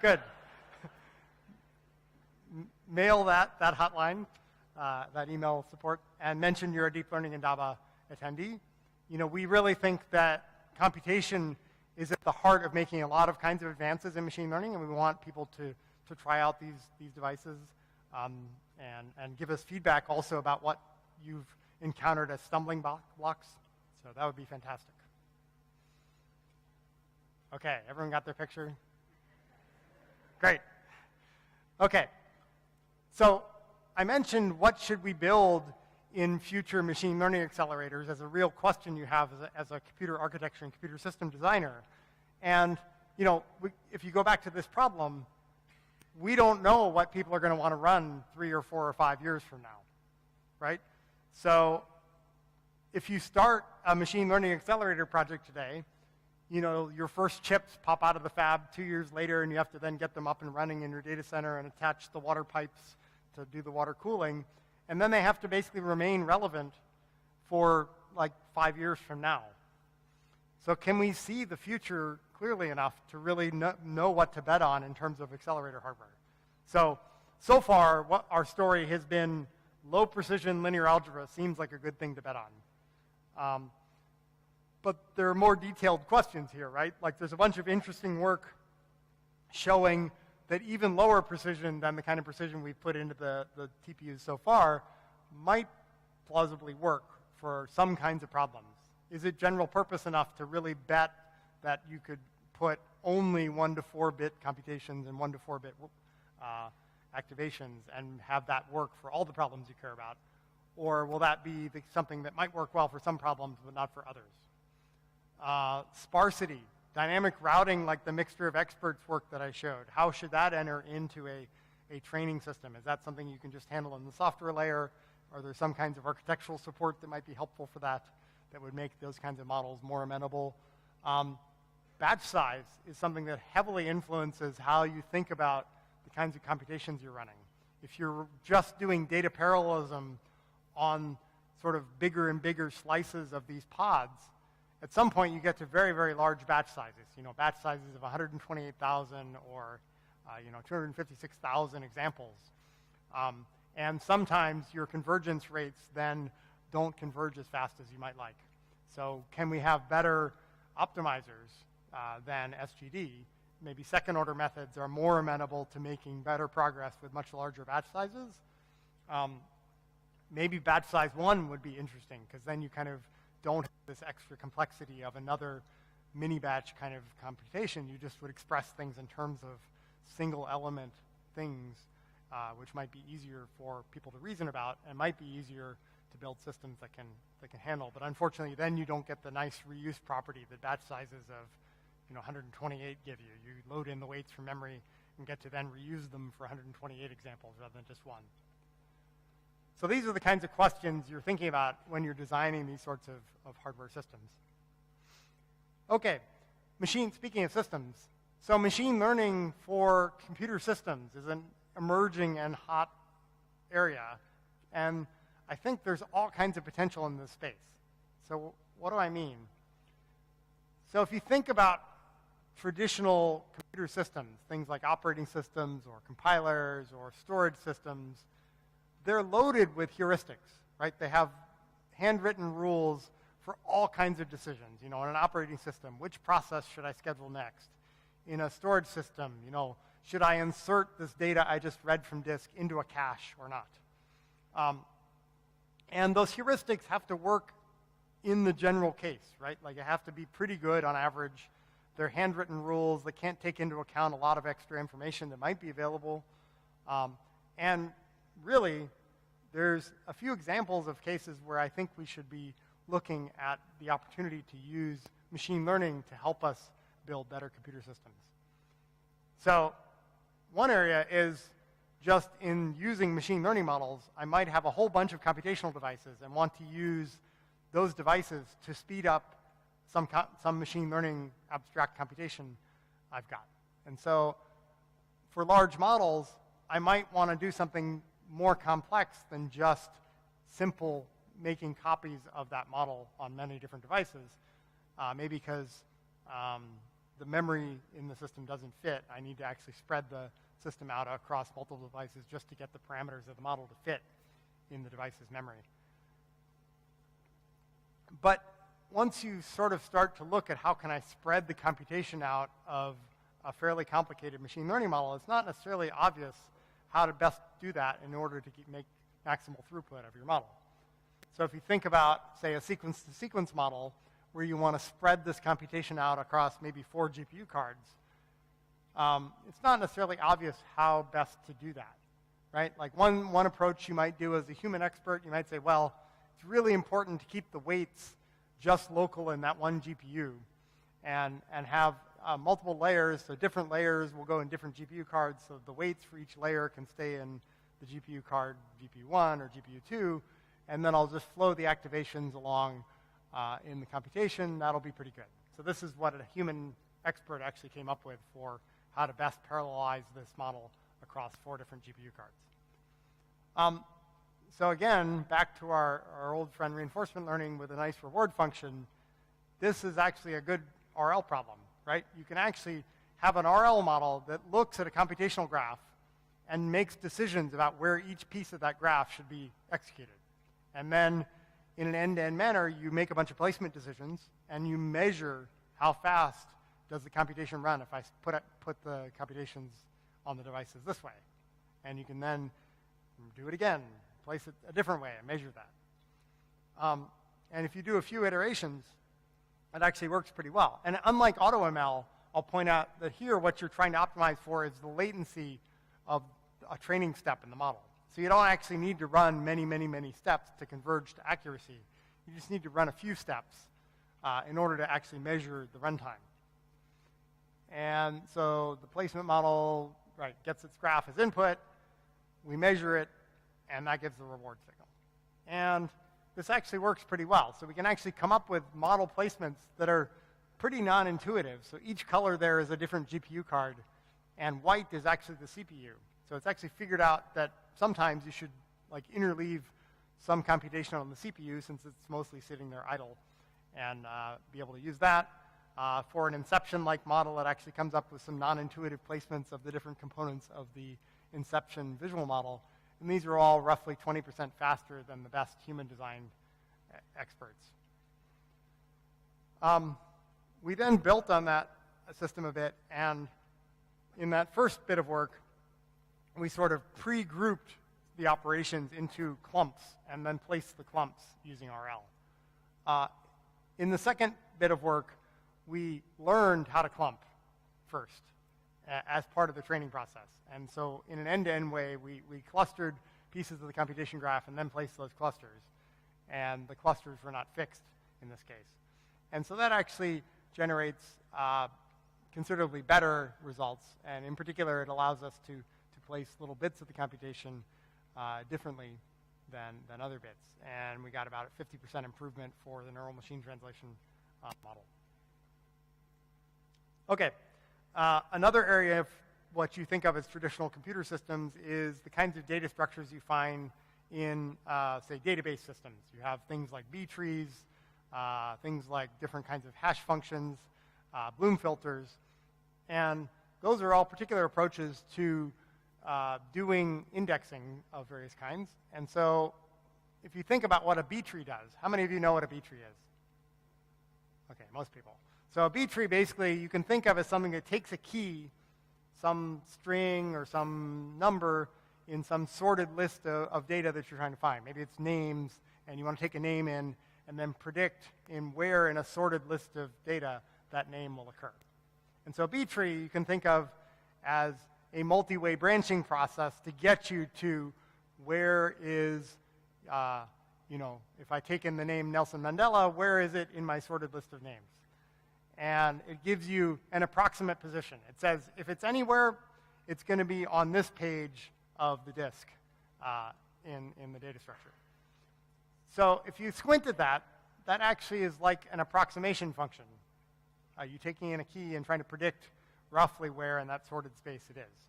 Good. Mail that hotline, that email support, and mention you're a Deep Learning Indaba attendee. You know, we really think that computation is at the heart of making a lot of kinds of advances in machine learning, and we want people to try out these devices and give us feedback also about what you've encountered as stumbling blocks. So that would be fantastic. Okay, everyone got their picture? Great. Okay, so I mentioned what should we build in future machine learning accelerators as a real question you have as a computer architecture and computer system designer. And you know, if you go back to this problem, we don't know what people are going to want to run 3 or 4 or 5 years from now, right? So if you start a machine learning accelerator project today, you know, your first chips pop out of the fab 2 years later, and you have to then get them up and running in your data center and attach the water pipes to do the water cooling. And then they have to basically remain relevant for like 5 years from now. So can we see the future clearly enough to really know what to bet on in terms of accelerator hardware? So far, what our story has been, low precision linear algebra seems like a good thing to bet on. But there are more detailed questions here, right? Like there's a bunch of interesting work showing that even lower precision than the kind of precision we've put into the TPUs so far might plausibly work for some kinds of problems. Is it general purpose enough to really bet that you could put only 1 to 4 bit computations and 1 to 4 bit activations and have that work for all the problems you care about? Or will that be something that might work well for some problems but not for others? Sparsity, dynamic routing like the mixture of experts work that I showed. How should that enter into a training system? Is that something you can just handle in the software layer? Are there some kinds of architectural support that might be helpful for that would make those kinds of models more amenable? Batch size is something that heavily influences how you think about the kinds of computations you're running. If you're just doing data parallelism on sort of bigger and bigger slices of these pods, at some point you get to very, very large batch sizes. You know, batch sizes of 128,000 or 256,000 examples. And sometimes your convergence rates then don't converge as fast as you might like. So can we have better optimizers than SGD? Maybe second order methods are more amenable to making better progress with much larger batch sizes. Maybe batch size 1 would be interesting, because then you kind of don't have this extra complexity of another mini batch kind of computation. You just would express things in terms of single element things, which might be easier for people to reason about and might be easier to build systems that can handle. But unfortunately, then you don't get the nice reuse property that batch sizes of 128 give you. You load in the weights from memory and get to then reuse them for 128 examples rather than just one. So these are the kinds of questions you're thinking about when you're designing these sorts of hardware systems. Okay, speaking of systems, so machine learning for computer systems is an emerging and hot area, and I think there's all kinds of potential in this space. So what do I mean? So if you think about traditional computer systems, things like operating systems or compilers or storage systems, they're loaded with heuristics, right? They have handwritten rules for all kinds of decisions. In an operating system, which process should I schedule next? In a storage system, should I insert this data I just read from disk into a cache or not? And those heuristics have to work in the general case, right? Like, you have to be pretty good on average. They're handwritten rules that can't take into account a lot of extra information that might be available. And really, there's a few examples of cases where I think we should be looking at the opportunity to use machine learning to help us build better computer systems. So one area is just in using machine learning models, I might have a whole bunch of computational devices and want to use those devices to speed up some machine learning abstract computation I've got. And so for large models, I might want to do something more complex than just simple making copies of that model on many different devices. maybe because the memory in the system doesn't fit. I need to actually spread the system out across multiple devices just to get the parameters of the model to fit in the device's memory. But once you sort of start to look at how can I spread the computation out of a fairly complicated machine learning model, it's not necessarily obvious how to best do that in order to make maximal throughput of your model. So if you think about, say, a sequence-to-sequence model where you want to spread this computation out across maybe 4 GPU cards, it's not necessarily obvious how best to do that, right? Like one approach you might do as a human expert, you might say, well, it's really important to keep the weights just local in that one GPU and have multiple layers, so different layers will go in different GPU cards, so the weights for each layer can stay in the GPU card GPU1 or GPU2, and then I'll just flow the activations along in the computation. That'll be pretty good. So this is what a human expert actually came up with for how to best parallelize this model across 4 different GPU cards. So again, back to our old friend reinforcement learning with a nice reward function, this is actually a good RL problem, right? You can actually have an RL model that looks at a computational graph and makes decisions about where each piece of that graph should be executed. And then in an end-to-end manner, you make a bunch of placement decisions, and you measure how fast does the computation run if I put the computations on the devices this way. And you can then do it again, place it a different way, and measure that. And if you do a few iterations, it actually works pretty well. And unlike AutoML, I'll point out that here what you're trying to optimize for is the latency of a training step in the model. So you don't actually need to run many, many, many steps to converge to accuracy. You just need to run a few steps in order to actually measure the runtime. And so the placement model, right, gets its graph as input. We measure it, and that gives the reward signal. And this actually works pretty well. So we can actually come up with model placements that are pretty non-intuitive. So each color there is a different GPU card, and white is actually the CPU. So it's actually figured out that sometimes you should like interleave some computation on the CPU since it's mostly sitting there idle, and be able to use that. For an inception-like model, it actually comes up with some non-intuitive placements of the different components of the inception visual model. And these are all roughly 20% faster than the best human-designed experts. We then built on that system a bit, and in that first bit of work, we sort of pre-grouped the operations into clumps and then placed the clumps using RL. In the second bit of work, we learned how to clump first as part of the training process. And so in an end-to-end way, we clustered pieces of the computation graph and then placed those clusters. And the clusters were not fixed in this case. And so that actually generates considerably better results. And in particular, it allows us to place little bits of the computation differently than other bits. And we got about a 50% improvement for the neural machine translation model. Okay, another area of what you think of as traditional computer systems is the kinds of data structures you find in, say, database systems. You have things like B trees, things like different kinds of hash functions, Bloom filters, and those are all particular approaches to doing indexing of various kinds. And so if you think about what a B tree does, how many of you know what a B tree is? Okay, most people. So a B tree basically you can think of as something that takes a key, some string or some number in some sorted list of data that you're trying to find. Maybe it's names, and you want to take a name in and then predict in where in a sorted list of data that name will occur. And so a B tree you can think of as a multi-way branching process to get you to where is, if I take in the name Nelson Mandela, where is it in my sorted list of names? And it gives you an approximate position. It says if it's anywhere, it's going to be on this page of the disk in the data structure. So if you squint at that, that actually is like an approximation function. You're taking in a key and trying to predict roughly where in that sorted space it is.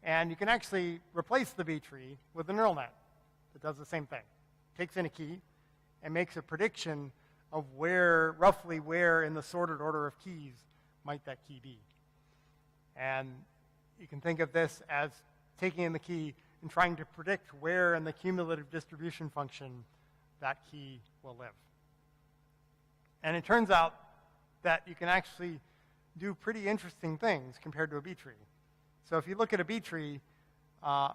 And you can actually replace the B tree with a neural net that does the same thing. Takes in a key and makes a prediction of where, roughly where in the sorted order of keys might that key be. And you can think of this as taking in the key and trying to predict where in the cumulative distribution function that key will live. And it turns out that you can actually do pretty interesting things compared to a B tree. So if you look at a B tree, so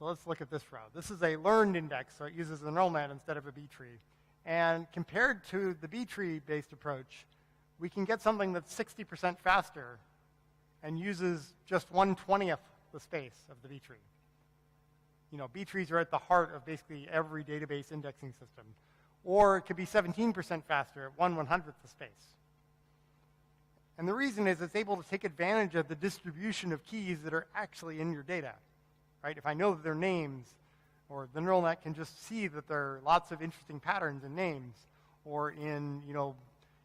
let's look at this row. This is a learned index, so it uses a neural net instead of a B tree. And compared to the B tree-based approach, we can get something that's 60% faster and uses just 1/20th the space of the B tree. You know, B trees are at the heart of basically every database indexing system. Or it could be 17% faster at 1/100th the space. And the reason is it's able to take advantage of the distribution of keys that are actually in your data, right? If I know their names, or the neural net can just see that there are lots of interesting patterns in names, or in, you know,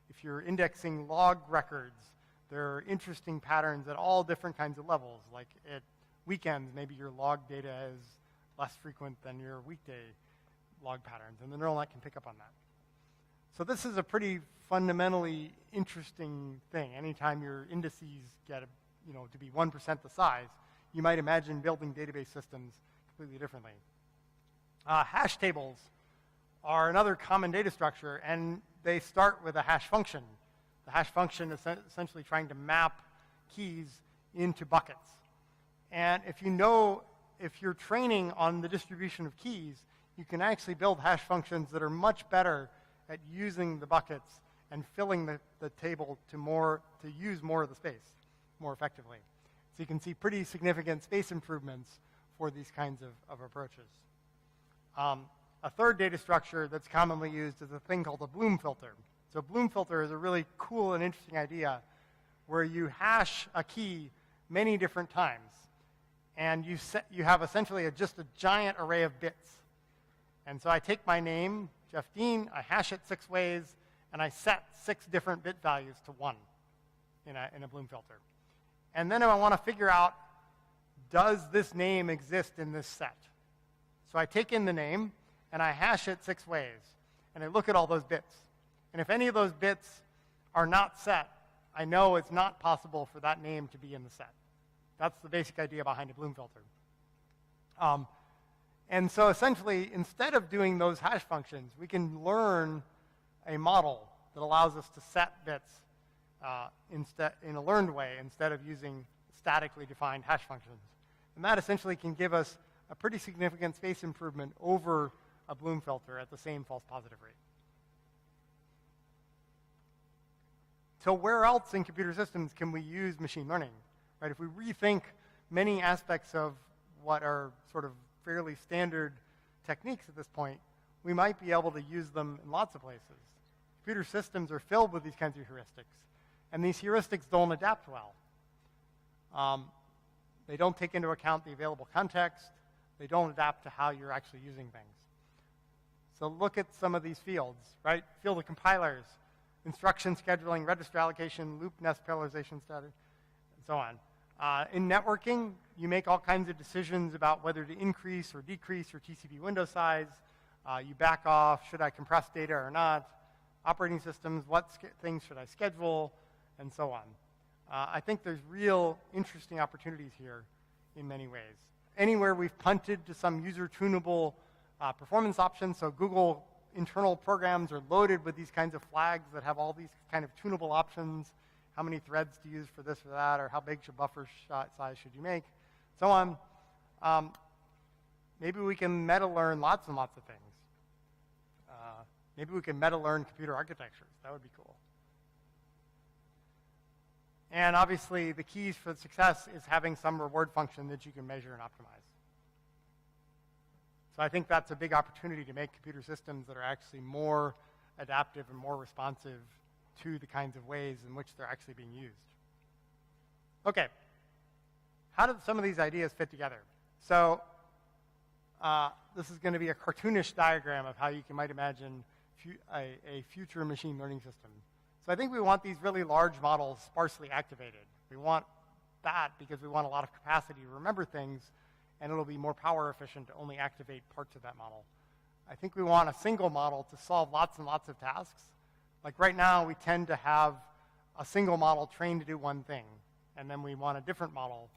if you're indexing log records, there are interesting patterns at all different kinds of levels. Like at weekends, maybe your log data is less frequent than your weekday log patterns, and the neural net can pick up on that. So this is a pretty fundamentally interesting thing. Anytime your indices get, to be 1% the size, you might imagine building database systems completely differently. Hash tables are another common data structure, and they start with a hash function. The hash function is essentially trying to map keys into buckets. And if you're training on the distribution of keys, you can actually build hash functions that are much better at using the buckets and filling the table to use more of the space more effectively. So you can see pretty significant space improvements for these kinds of approaches. A third data structure that's commonly used is a thing called a Bloom filter. So Bloom filter is a really cool and interesting idea where you hash a key many different times, and you have essentially just a giant array of bits. And so I take my name, Jeff Dean, I hash it 6 ways, and I set 6 different bit values to 1 in a Bloom filter. And then I want to figure out, does this name exist in this set? So I take in the name, and I hash it 6 ways, and I look at all those bits. And if any of those bits are not set, I know it's not possible for that name to be in the set. That's the basic idea behind a Bloom filter. And so essentially, instead of doing those hash functions, we can learn a model that allows us to set bits in a learned way instead of using statically defined hash functions. And that essentially can give us a pretty significant space improvement over a Bloom filter at the same false positive rate. So where else in computer systems can we use machine learning? Right? If we rethink many aspects of what are sort of fairly standard techniques at this point, we might be able to use them in lots of places. Computer systems are filled with these kinds of heuristics, and these heuristics don't adapt well. They don't take into account the available context. They don't adapt to how you're actually using things. So look at some of these fields, right? Field of compilers, instruction scheduling, register allocation, loop nest parallelization status, and so on. In networking, you make all kinds of decisions about whether to increase or decrease your TCP window size. You back off, should I compress data or not? Operating systems, what things should I schedule, and so on. I think there's real interesting opportunities here in many ways. Anywhere we've punted to some user-tunable performance options, so Google internal programs are loaded with these kinds of flags that have all these kind of tunable options, how many threads to use for this or that, or how big should buffer size should you make, so on. Maybe we can meta-learn lots and lots of things. Maybe we can meta-learn computer architectures. That would be cool. And obviously, the keys for success is having some reward function that you can measure and optimize. So I think that's a big opportunity to make computer systems that are actually more adaptive and more responsive to the kinds of ways in which they're actually being used. Okay. How do some of these ideas fit together? So this is going to be a cartoonish diagram of how you might imagine a future machine learning system. So I think we want these really large models sparsely activated. We want that because we want a lot of capacity to remember things, and it'll be more power efficient to only activate parts of that model. I think we want a single model to solve lots and lots of tasks. Like right now, we tend to have a single model trained to do one thing, and then we want a different model.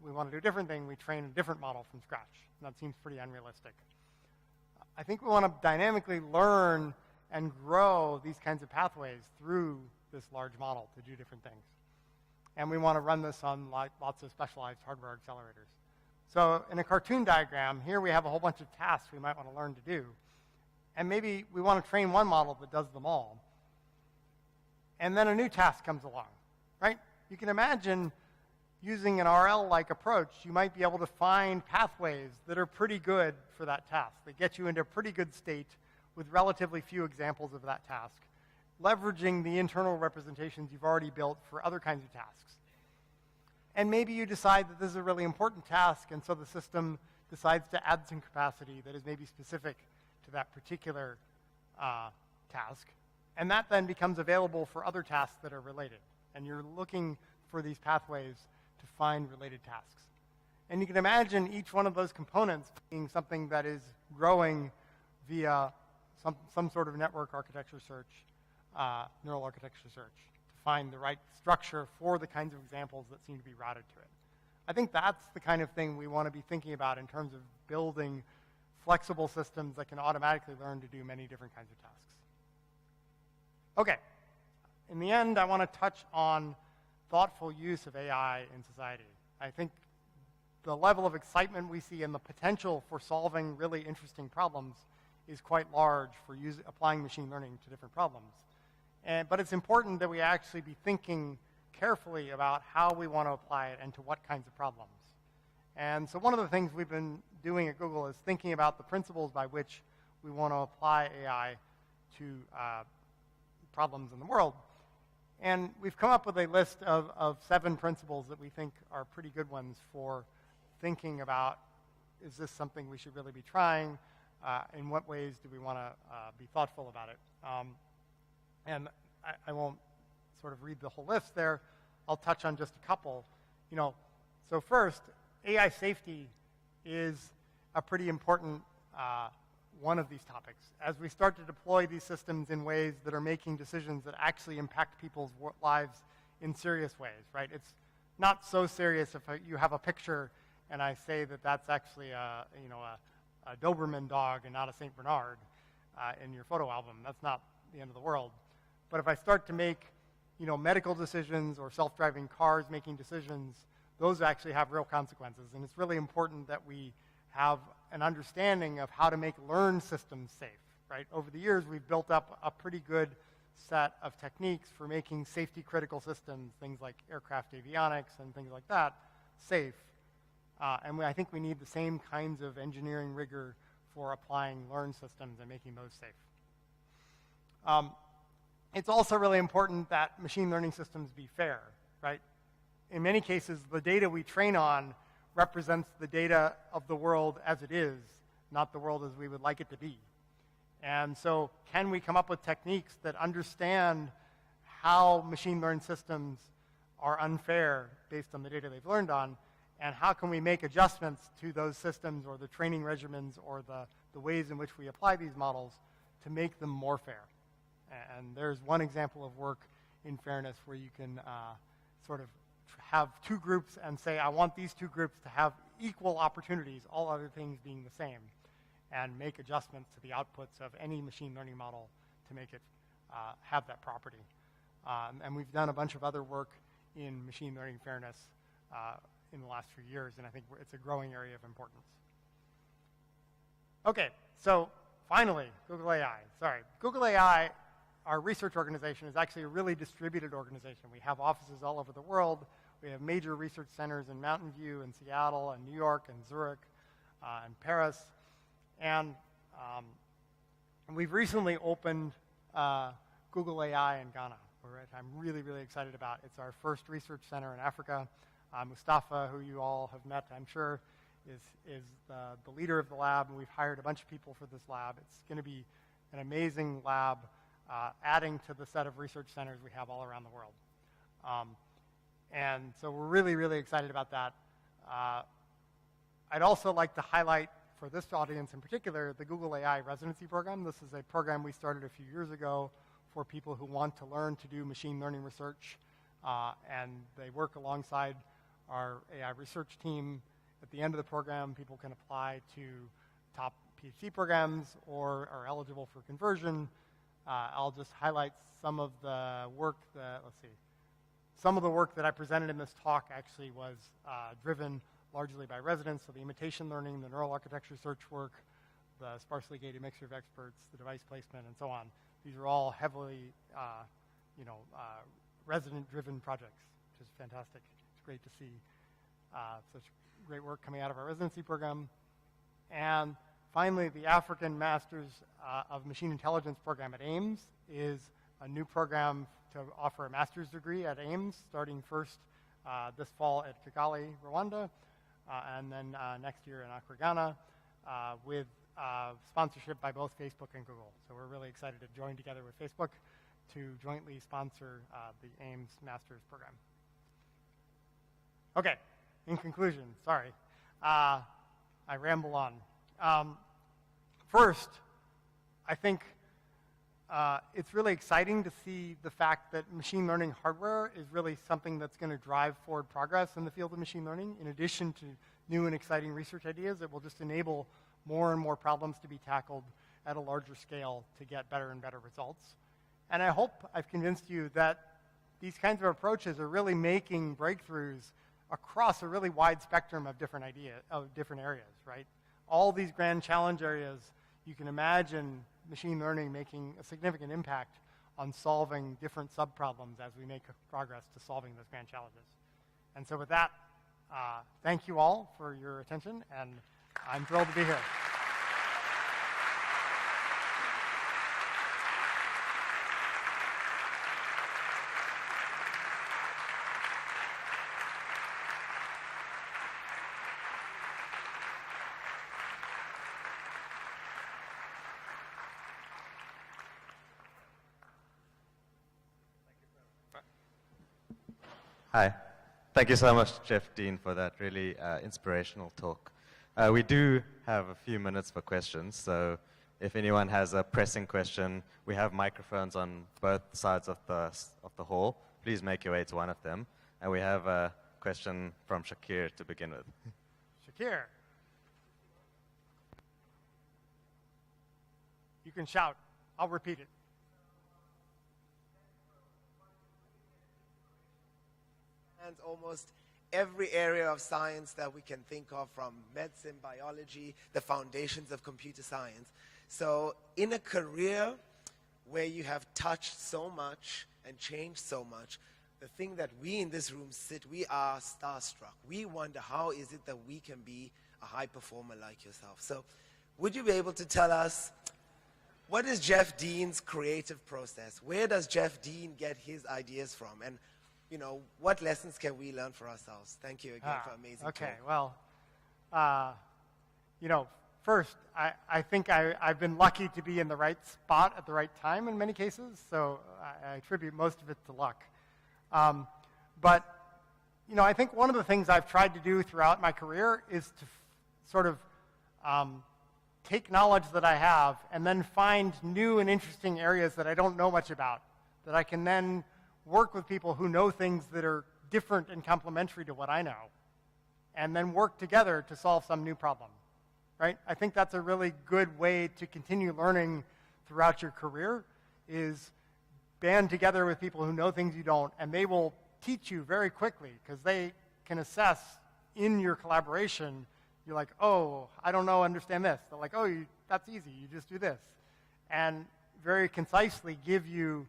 We want to do a different thing, we train a different model from scratch. And that seems pretty unrealistic. I think we want to dynamically learn and grow these kinds of pathways through this large model to do different things. And we want to run this on lots of specialized hardware accelerators. So in a cartoon diagram, here we have a whole bunch of tasks we might want to learn to do. And maybe we want to train one model that does them all. And then a new task comes along, right? You can imagine using an RL-like approach, you might be able to find pathways that are pretty good for that task, that get you into a pretty good state with relatively few examples of that task, leveraging the internal representations you've already built for other kinds of tasks. And maybe you decide that this is a really important task, and so the system decides to add some capacity that is maybe specific to that particular task. And that then becomes available for other tasks that are related. And you're looking for these pathways to find related tasks. And you can imagine each one of those components being something that is growing via some sort of network architecture search, neural architecture search, to find the right structure for the kinds of examples that seem to be routed to it. I think that's the kind of thing we want to be thinking about in terms of building flexible systems that can automatically learn to do many different kinds of tasks. Okay, in the end, I want to touch on thoughtful use of AI in society. I think the level of excitement we see and the potential for solving really interesting problems is quite large for applying machine learning to different problems. But it's important that we actually be thinking carefully about how we want to apply it and to what kinds of problems. And so one of the things we've been doing at Google is thinking about the principles by which we want to apply AI to problems in the world. And we've come up with a list of 7 principles that we think are pretty good ones for thinking about, is this something we should really be trying? In what ways do we want to be thoughtful about it? And I won't sort of read the whole list there. I'll touch on just a couple. So first, AI safety is a pretty important one of these topics. As we start to deploy these systems in ways that are making decisions that actually impact people's lives in serious ways, right? It's not so serious if you have a picture and I say that that's actually a Doberman dog and not a St. Bernard in your photo album. That's not the end of the world. But if I start to make medical decisions or self-driving cars making decisions, those actually have real consequences. And it's really important that we have an understanding of how to make learned systems safe, right? Over the years, we've built up a pretty good set of techniques for making safety-critical systems, things like aircraft avionics and things like that, safe. And I think we need the same kinds of engineering rigor for applying learned systems and making those safe. It's also really important that machine learning systems be fair, right? In many cases, the data we train on represents the data of the world as it is, not the world as we would like it to be. And so can we come up with techniques that understand how machine learned systems are unfair based on the data they've learned on, and how can we make adjustments to those systems or the training regimens or the ways in which we apply these models to make them more fair. And there's one example of work in fairness where you can sort of have 2 groups and say, I want these 2 groups to have equal opportunities, all other things being the same, and make adjustments to the outputs of any machine learning model to make it have that property. And we've done a bunch of other work in machine learning fairness in the last few years, and I think it's a growing area of importance. Okay, so finally, Google AI. Sorry, Google AI, our research organization, is actually a really distributed organization. We have offices all over the world. We have major research centers in Mountain View and Seattle and New York and Zurich and Paris. And we've recently opened Google AI in Ghana, which I'm really, really excited about. It's our first research center in Africa. Mustafa, who you all have met, I'm sure, is the leader of the lab, and we've hired a bunch of people for this lab. It's going to be an amazing lab, adding to the set of research centers we have all around the world. And so we're really, really excited about that. I'd also like to highlight for this audience in particular, the Google AI residency program. This is a program we started a few years ago for people who want to learn to do machine learning research, and they work alongside our AI research team. At the end of the program, people can apply to top PhD programs or are eligible for conversion. I'll just highlight some of the work that, some of the work that I presented in this talk actually was driven largely by residents, so the imitation learning, the neural architecture search work, the sparsely gated mixture of experts, the device placement, and so on. These are all heavily, resident-driven projects, which is fantastic. It's great to see such great work coming out of our residency program. And finally, the African Masters of Machine Intelligence program at Ames is a new program to offer a master's degree at Ames, starting first this fall at Kigali, Rwanda, and then next year in Accra, Ghana, with sponsorship by both Facebook and Google. So we're really excited to join together with Facebook to jointly sponsor the Ames Master's program. Okay, in conclusion, sorry, I ramble on. First, I think it's really exciting to see the fact that machine learning hardware is really something that's going to drive forward progress in the field of machine learning. In addition to new and exciting research ideas, it will just enable more and more problems to be tackled at a larger scale to get better and better results. And I hope I've convinced you that these kinds of approaches are really making breakthroughs across a really wide spectrum of different areas, right? All these grand challenge areas, you can imagine machine learning making a significant impact on solving different subproblems as we make progress to solving those grand challenges. And so with that, thank you all for your attention, and I'm thrilled to be here. Hi. Thank you so much, Jeff Dean, for that really inspirational talk. We do have a few minutes for questions, so if anyone has a pressing question, we have microphones on both sides of the hall. Please make your way to one of them. And we have a question from Shakir to begin with. Shakir. You can shout. I'll repeat it. And almost every area of science that we can think of, from medicine, biology, the foundations of computer science. So in a career where you have touched so much and changed so much, the thing that we in this room we are starstruck. We wonder, how is it that we can be a high performer like yourself? So would you be able to tell us, what is Jeff Dean's creative process? Where does Jeff Dean get his ideas from? And what lessons can we learn for ourselves? Thank you again for amazing Okay, talk. well, first, I think I've been lucky to be in the right spot at the right time in many cases, so I attribute most of it to luck. But I think one of the things I've tried to do throughout my career is to sort of take knowledge that I have and then find new and interesting areas that I don't know much about, that I can then work with people who know things that are different and complementary to what I know, and then work together to solve some new problem, right? I think that's a really good way to continue learning throughout your career, is band together with people who know things you don't, and they will teach you very quickly, because they can assess in your collaboration. You're like, oh, I don't know, understand this. They're like, oh, that's easy, you just do this. And very concisely give you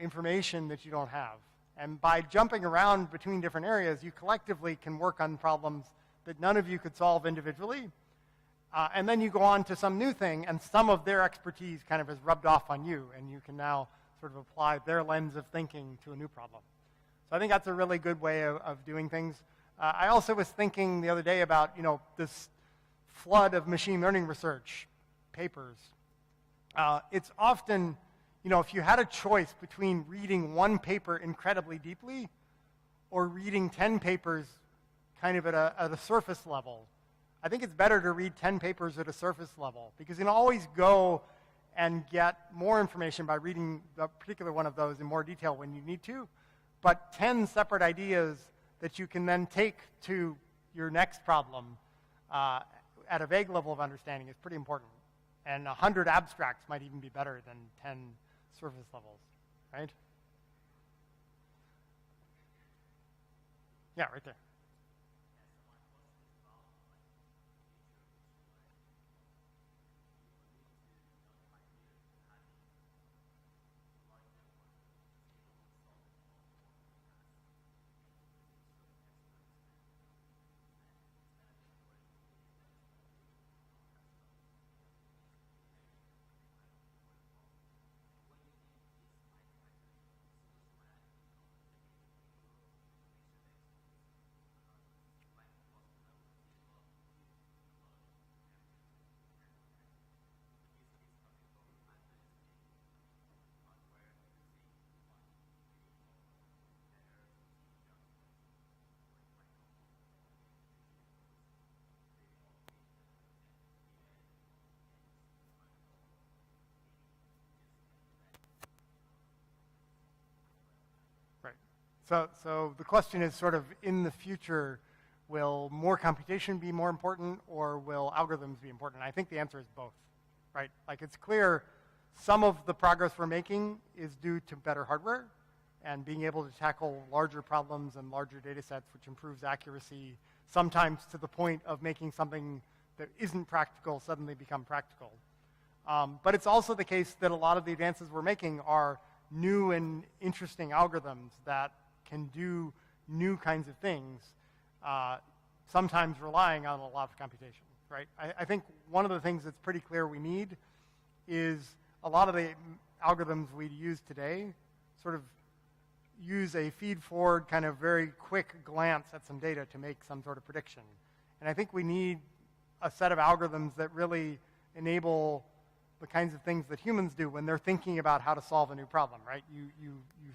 information that you don't have. And by jumping around between different areas, you collectively can work on problems that none of you could solve individually. And then you go on to some new thing, and some of their expertise kind of is rubbed off on you, and you can now sort of apply their lens of thinking to a new problem. So I think that's a really good way of doing things. I also was thinking the other day about, this flood of machine learning research papers. It's often, if you had a choice between reading one paper incredibly deeply or reading 10 papers kind of at a surface level, I think it's better to read 10 papers at a surface level, because you can always go and get more information by reading a particular one of those in more detail when you need to. But 10 separate ideas that you can then take to your next problem at a vague level of understanding is pretty important. And 100 abstracts might even be better than 10 surface levels, right? Yeah, right there. So the question is sort of, in the future, will more computation be more important, or will algorithms be important? I think the answer is both, right? Like, it's clear some of the progress we're making is due to better hardware and being able to tackle larger problems and larger data sets, which improves accuracy, sometimes to the point of making something that isn't practical suddenly become practical. But it's also the case that a lot of the advances we're making are new and interesting algorithms that can do new kinds of things, sometimes relying on a lot of computation, right? I think one of the things that's pretty clear we need is a lot of the algorithms we use today sort of use a feed-forward kind of very quick glance at some data to make some sort of prediction. And I think we need a set of algorithms that really enable the kinds of things that humans do when they're thinking about how to solve a new problem, right? You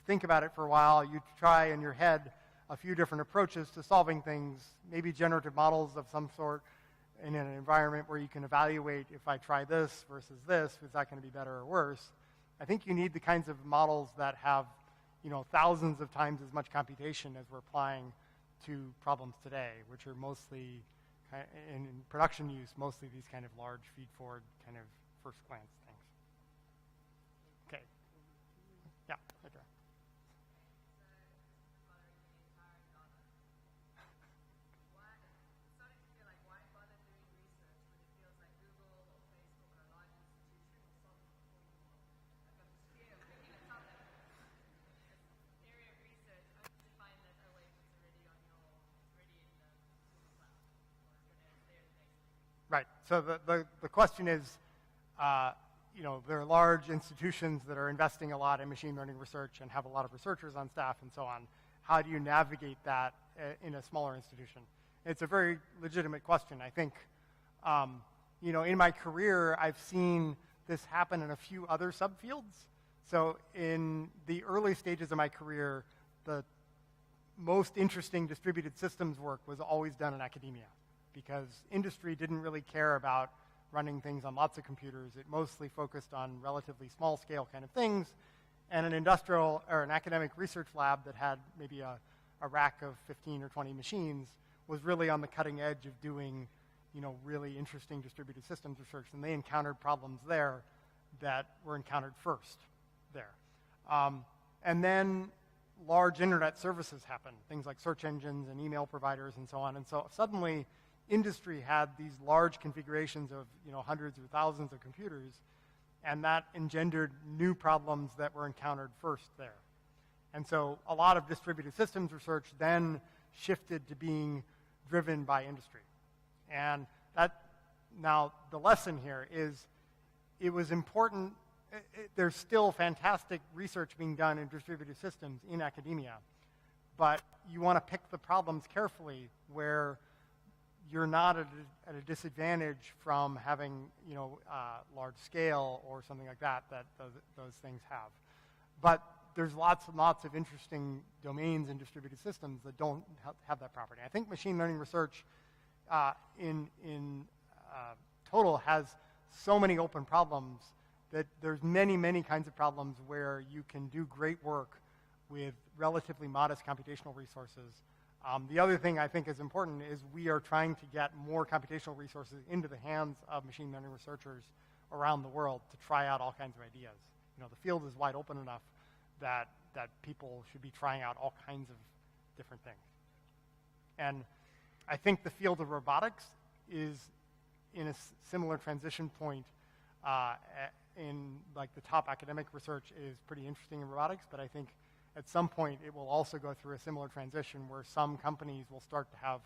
think about it for a while, you try in your head a few different approaches to solving things, maybe generative models of some sort in an environment where you can evaluate, if I try this versus this, is that going to be better or worse? I think you need the kinds of models that have, thousands of times as much computation as we're applying to problems today, which are mostly, in production use, mostly these kind of large feed-forward kind of first glance things. Okay. Yeah, right there. Right. So the question is, there are large institutions that are investing a lot in machine learning research and have a lot of researchers on staff and so on. How do you navigate that in a smaller institution? It's a very legitimate question. I think, in my career, I've seen this happen in a few other subfields. So in the early stages of my career, the most interesting distributed systems work was always done in academia, because industry didn't really care about running things on lots of computers. It mostly focused on relatively small scale kind of things. And an industrial or an academic research lab that had maybe a rack of 15 or 20 machines was really on the cutting edge of doing, really interesting distributed systems research. And they encountered problems there that were encountered first there. And then large internet services happened, things like search engines and email providers and so on. And so suddenly, industry had these large configurations of hundreds or thousands of computers, and that engendered new problems that were encountered first there. And so a lot of distributed systems research then shifted to being driven by industry. And now the lesson here is, it was important. There's still fantastic research being done in distributed systems in academia, but you want to pick the problems carefully where you're not at a disadvantage from having, large scale or something like that those things have. But there's lots and lots of interesting domains in distributed systems that don't have that property. I think machine learning research in total has so many open problems that there's many, many kinds of problems where you can do great work with relatively modest computational resources. The other thing I think is important is we are trying to get more computational resources into the hands of machine learning researchers around the world to try out all kinds of ideas. You know, the field is wide open enough that people should be trying out all kinds of different things. And I think the field of robotics is in a similar transition point. In like the top academic research is pretty interesting in robotics, but I think at some point it will also go through a similar transition where some companies will start to have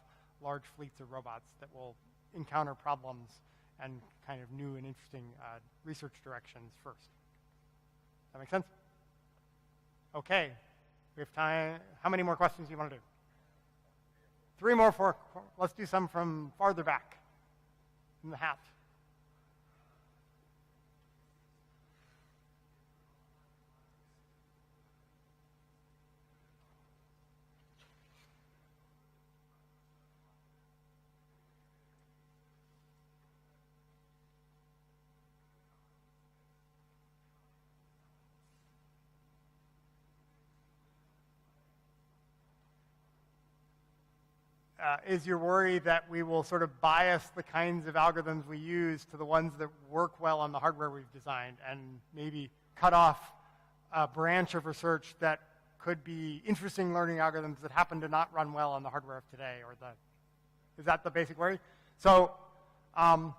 large fleets of robots that will encounter problems and kind of new and interesting research directions first. That make sense? Okay, we have time. How many more questions do you want to do? 3 more, 4. Let's do some from farther back in the hat. Is your worry that we will sort of bias the kinds of algorithms we use to the ones that work well on the hardware we've designed and maybe cut off a branch of research that could be interesting learning algorithms that happen to not run well on the hardware of today? Or is that the basic worry? So I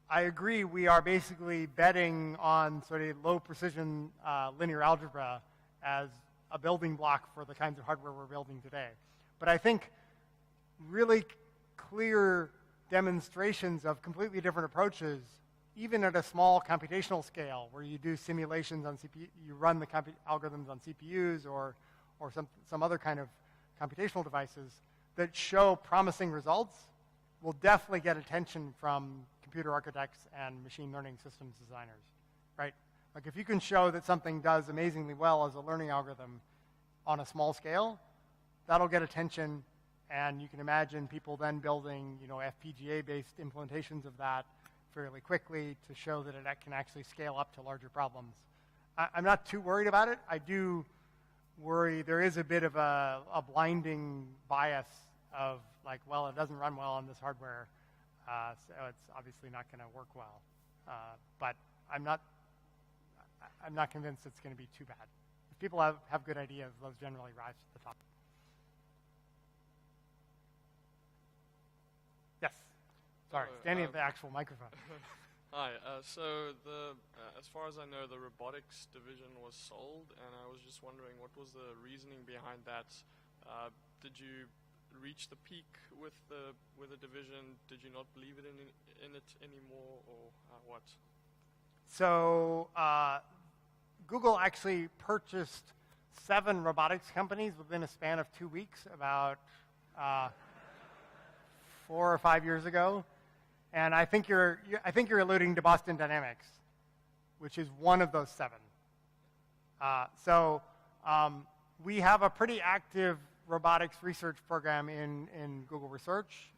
agree, we are basically betting on sort of low precision linear algebra as a building block for the kinds of hardware we're building today. But I think really clear demonstrations of completely different approaches, even at a small computational scale, where you do simulations on CPU, you run the algorithms on CPUs or some other kind of computational devices that show promising results, will definitely get attention from computer architects and machine learning systems designers, right? Like if you can show that something does amazingly well as a learning algorithm on a small scale, that'll get attention, and you can imagine people then building, you know, FPGA-based implementations of that fairly quickly to show that it can actually scale up to larger problems. I'm not too worried about it. I do worry there is a bit of a blinding bias of like, well, it doesn't run well on this hardware, so it's obviously not going to work well. But I'm not convinced it's going to be too bad. If people have good ideas, those generally rise to the top. Yes. Sorry, standing at the actual microphone. Hi. So as far as I know, the robotics division was sold, and I was just wondering what was the reasoning behind that? Did you reach the peak with the division? Did you not believe in it anymore, or what? So Google actually purchased 7 robotics companies within a span of 2 weeks, about 4 or 5 years ago, and I think you're alluding to Boston Dynamics, which is one of those 7. So we have a pretty active robotics research program in Google Research.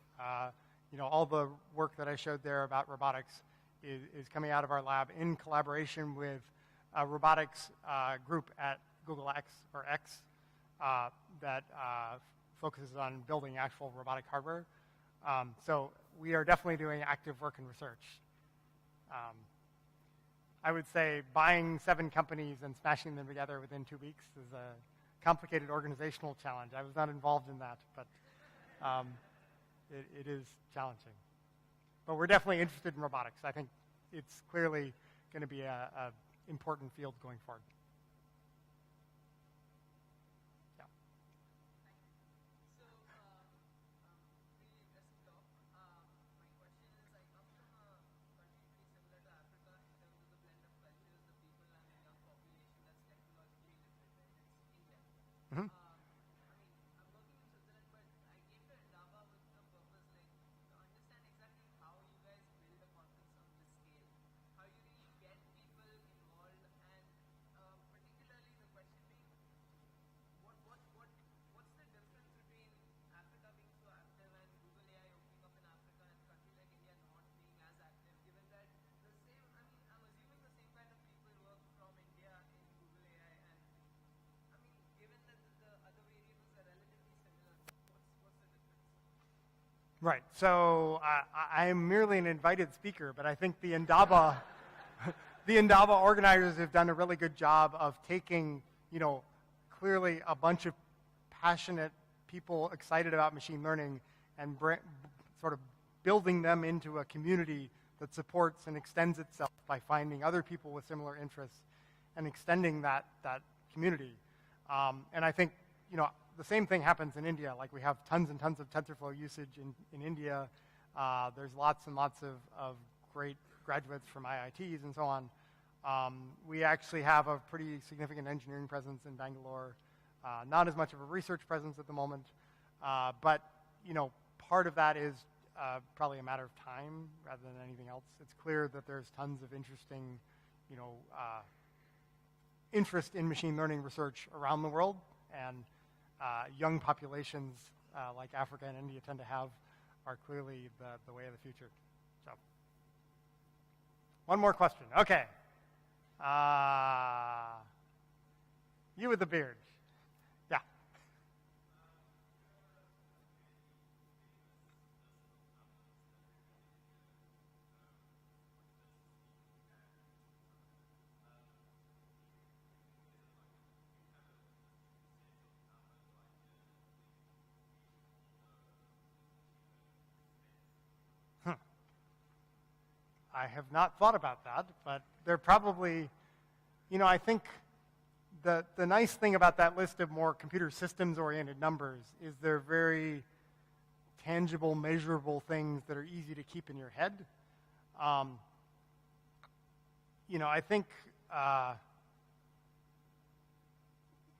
You know, all the work that I showed there about robotics is coming out of our lab in collaboration with a robotics group at Google X that focuses on building actual robotic hardware. So we are definitely doing active work in research. I would say buying 7 companies and smashing them together within 2 weeks is a complicated organizational challenge. I was not involved in that, but it is challenging. But we're definitely interested in robotics. I think it's clearly going to be an important field going forward. Right. So I'm merely an invited speaker, but I think the Indaba, the Indaba organizers have done a really good job of taking, clearly a bunch of passionate people excited about machine learning and sort of building them into a community that supports and extends itself by finding other people with similar interests and extending that community. And I think, the same thing happens in India. Like we have tons and tons of TensorFlow usage in India. There's lots and lots of great graduates from IITs and so on. We actually have a pretty significant engineering presence in Bangalore. Not as much of a research presence at the moment, but part of that is probably a matter of time rather than anything else. It's clear that there's tons of interesting, interest in machine learning research around the world, and young populations like Africa and India tend to have are clearly the way of the future. So, one more question. Okay. You with the beard. Yeah. I have not thought about that, but they're probably, I think the nice thing about that list of more computer systems-oriented numbers is they're very tangible, measurable things that are easy to keep in your head. I think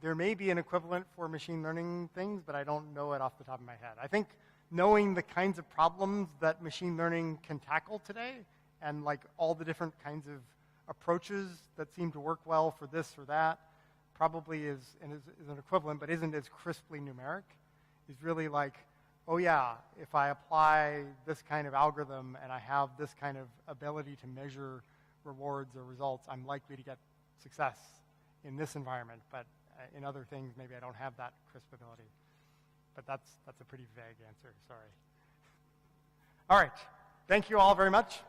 there may be an equivalent for machine learning things, but I don't know it off the top of my head. I think knowing the kinds of problems that machine learning can tackle today, and like all the different kinds of approaches that seem to work well for this or that, probably is an equivalent, but isn't as crisply numeric. Is really like, oh yeah, if I apply this kind of algorithm and I have this kind of ability to measure rewards or results, I'm likely to get success in this environment, but in other things, maybe I don't have that crisp ability. But that's a pretty vague answer, sorry. All right, thank you all very much.